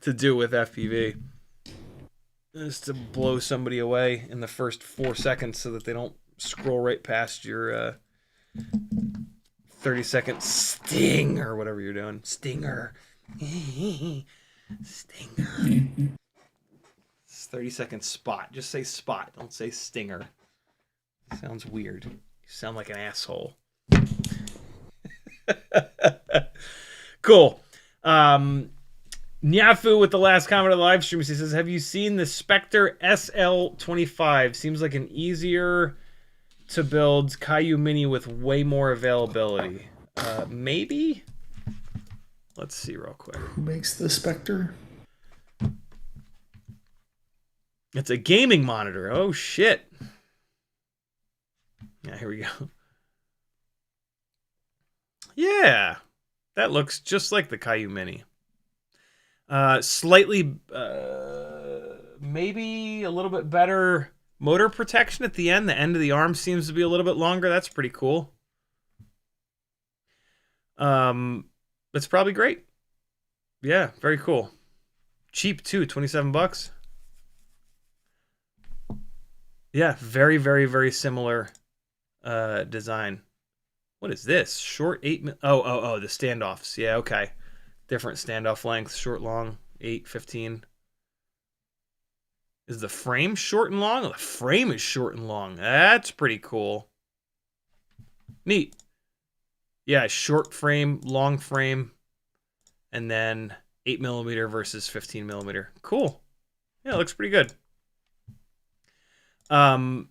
to do with FPV. Is to blow somebody away in the first 4 seconds so that they don't scroll right past your 30-second sting or whatever you're doing. Stinger. Stinger. 30-second spot. Just say spot. Don't say stinger. Sounds weird. You sound like an asshole. Cool. Nyafu with the last comment of the live stream. He says, have you seen the Spectre SL25? Seems like an easier to build Caillou Mini with way more availability. Maybe? Let's see real quick. Who makes the Spectre? It's a gaming monitor. Oh, shit. Yeah, here we go. Yeah. That looks just like the Caillou Mini. Slightly, maybe a little bit better motor protection at the end. The end of the arm seems to be a little bit longer. That's pretty cool. It's probably great. Yeah, very cool. Cheap too, $27. Yeah, very, very, very similar design. What is this? Short 8 oh, the standoffs. Yeah, okay. Different standoff lengths, short, long, 8, 15. Is the frame short and long? Oh, the frame is short and long. That's pretty cool. Neat. Yeah, short frame, long frame, and then 8mm versus 15mm. Cool. Yeah, it looks pretty good. Oh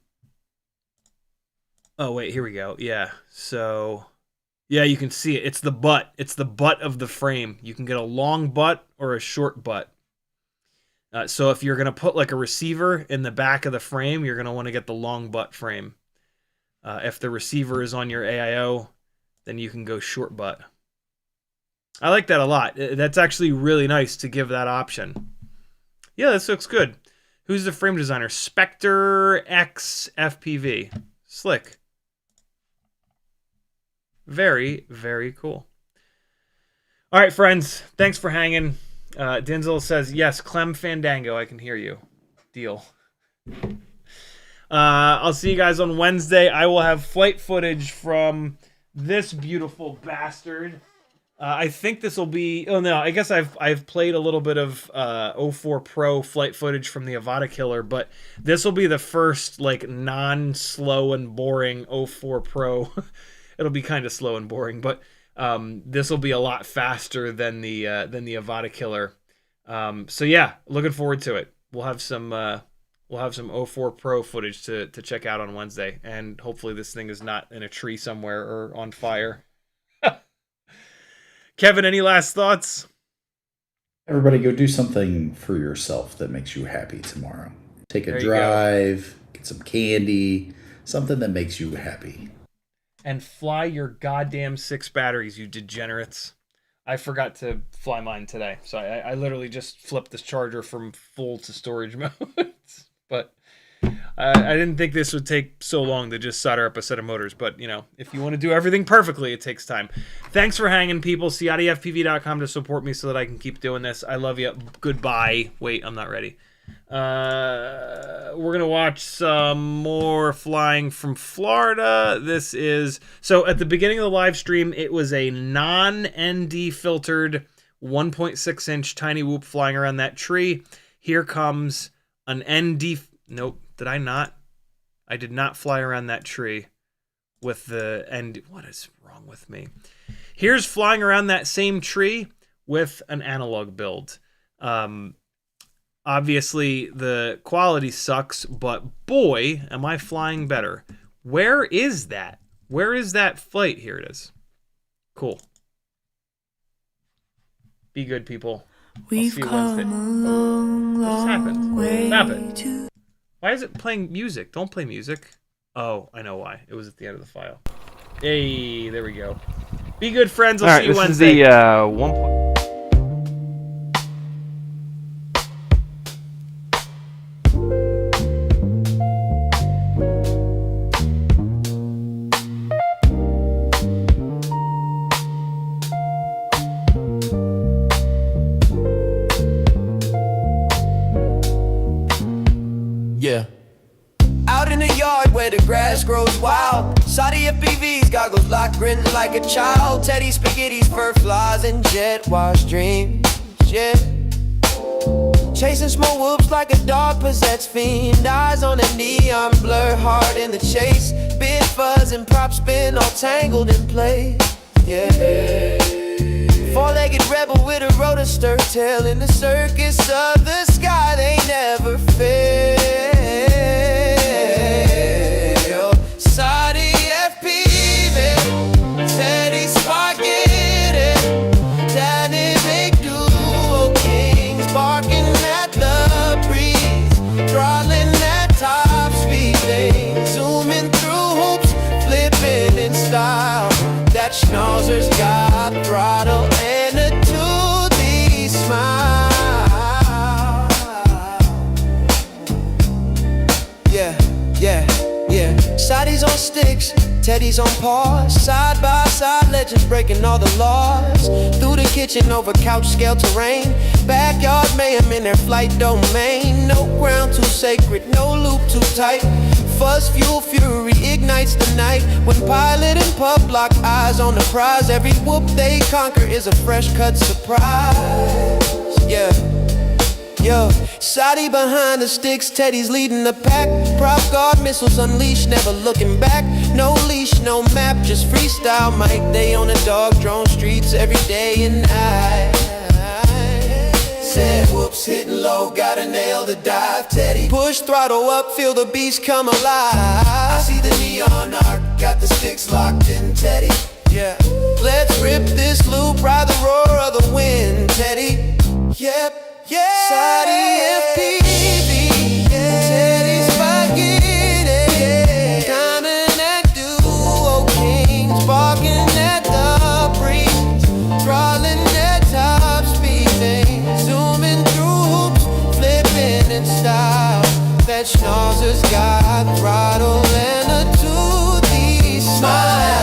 wait, here we go. Yeah. So yeah, you can see it. It's the butt. It's the butt of the frame. You can get a long butt or a short butt. So if you're going to put like a receiver in the back of the frame, you're going to want to get the long butt frame. If the receiver is on your AIO, then you can go short butt. I like that a lot. That's actually really nice to give that option. Yeah, this looks good. Who's the frame designer? Spectre X FPV. Slick. Very, very cool. All right, friends. Thanks for hanging. Denzel says, yes, Clem Fandango. I can hear you. Deal. I'll see you guys on Wednesday. I will have flight footage from this beautiful bastard. I think this will be... Oh, no. I guess I've played a little bit of 04 Pro flight footage from the Avata Killer, but this will be the first, like, non-slow and boring 04 Pro. It'll be kind of slow and boring, but this will be a lot faster than the Avata Killer. So yeah, looking forward to it. We'll have some 04 Pro footage to check out on Wednesday, and hopefully this thing is not in a tree somewhere or on fire. Kevin, any last thoughts? Everybody go do something for yourself that makes you happy tomorrow. Take a drive, get some candy, something that makes you happy. And fly your goddamn 6 batteries, you degenerates. I forgot to fly mine today, so I literally just flipped this charger from full to storage mode. But I didn't think this would take so long to just solder up a set of motors. But, you know, if you want to do everything perfectly, it takes time. Thanks for hanging, people. CiottiFPV.com to support me so that I can keep doing this. I love you. Goodbye. Wait, I'm not ready. We're going to watch some more flying from Florida. This is... So at the beginning of the live stream, it was a non-ND filtered 1.6-inch tiny whoop flying around that tree. Here comes an ND... Nope. Did I not? I did not fly around that tree with the ND... What is wrong with me? Here's flying around that same tree with an analog build. Obviously, the quality sucks, but boy, am I flying better. Where is that? Where is that flight? Here it is. Cool. Be good, people. I'll see you Wednesday. What just happened? Stop it. Why is it playing music? Don't play music. Oh, I know why. It was at the end of the file. Hey, there we go. Be good, friends. I'll see you Wednesday. This is the 1. Yeah. Out in the yard where the grass grows wild, CiottiFPV's goggles locked, grinning like a child. Teddy spaghetti's, fur flies, and jet wash dreams. Yeah. Chasing small whoops like a dog possessed fiend. Eyes on a neon blur, hard in the chase. Big fuzz and prop spin, all tangled in place. Yeah. Four-legged rebel with a rotor stir tail in the circus of the sky. They never fail. CiottiFPV, Teddy spaghetti, dynamic duo kings, barking at the breeze, throttling at top speed. They zooming through hoops, flipping in style. That schnauzer's got throttle and a toothy smile. Yeah. Shotty's on sticks, Teddy's on paws. Side by side, legends breaking all the laws. Through the kitchen, over couch scale terrain. Backyard mayhem in their flight domain. No ground too sacred, no loop too tight. fuss, fuel, fury ignites the night. When pilot and pup lock eyes on the prize, every whoop they conquer is a fresh cut surprise. Yeah. Yo, Shotty behind the sticks, Teddy's leading the pack. Prop guard missiles unleashed, never looking back. No leash, no map, just freestyle mic. They on the dog drone streets every day and night. Said whoops, hitting low, gotta nail the dive, Teddy. Push throttle up, feel the beast come alive. I see the neon arc, got the sticks locked in, Teddy. Yeah, let's rip this loop, ride the roar of the wind, Teddy. Yep. Yeah, CiottiFPV, Teddy's spaghetti, diamond and duo kings, barking at the breeze, throttling at top speed, zooming through hoops, flipping in style. That schnauzer's got throttle and a toothy smile.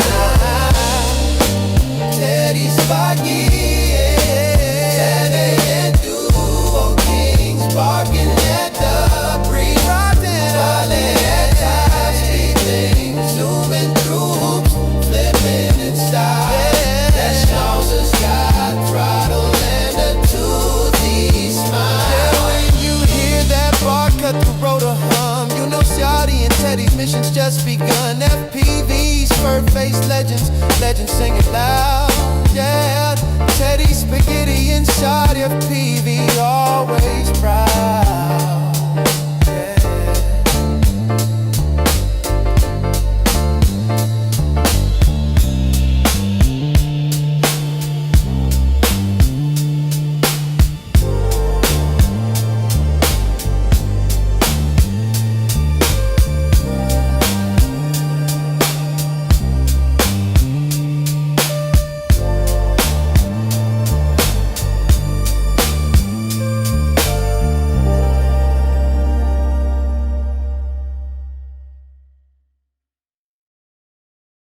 Teddy's spaghetti. Barking at the breeze, rolling at top speed things, zooming through hoops, flipping in style. That schnauzer's got throttle and a toothy smile. Yeah, when you hear that bar cut the rotor hum, you know Ciotti and Teddy's mission's just begun. FPV's fur-faced legends, legends singing loud. Yeah, Teddy spaghetti and CiottiFPV always proud.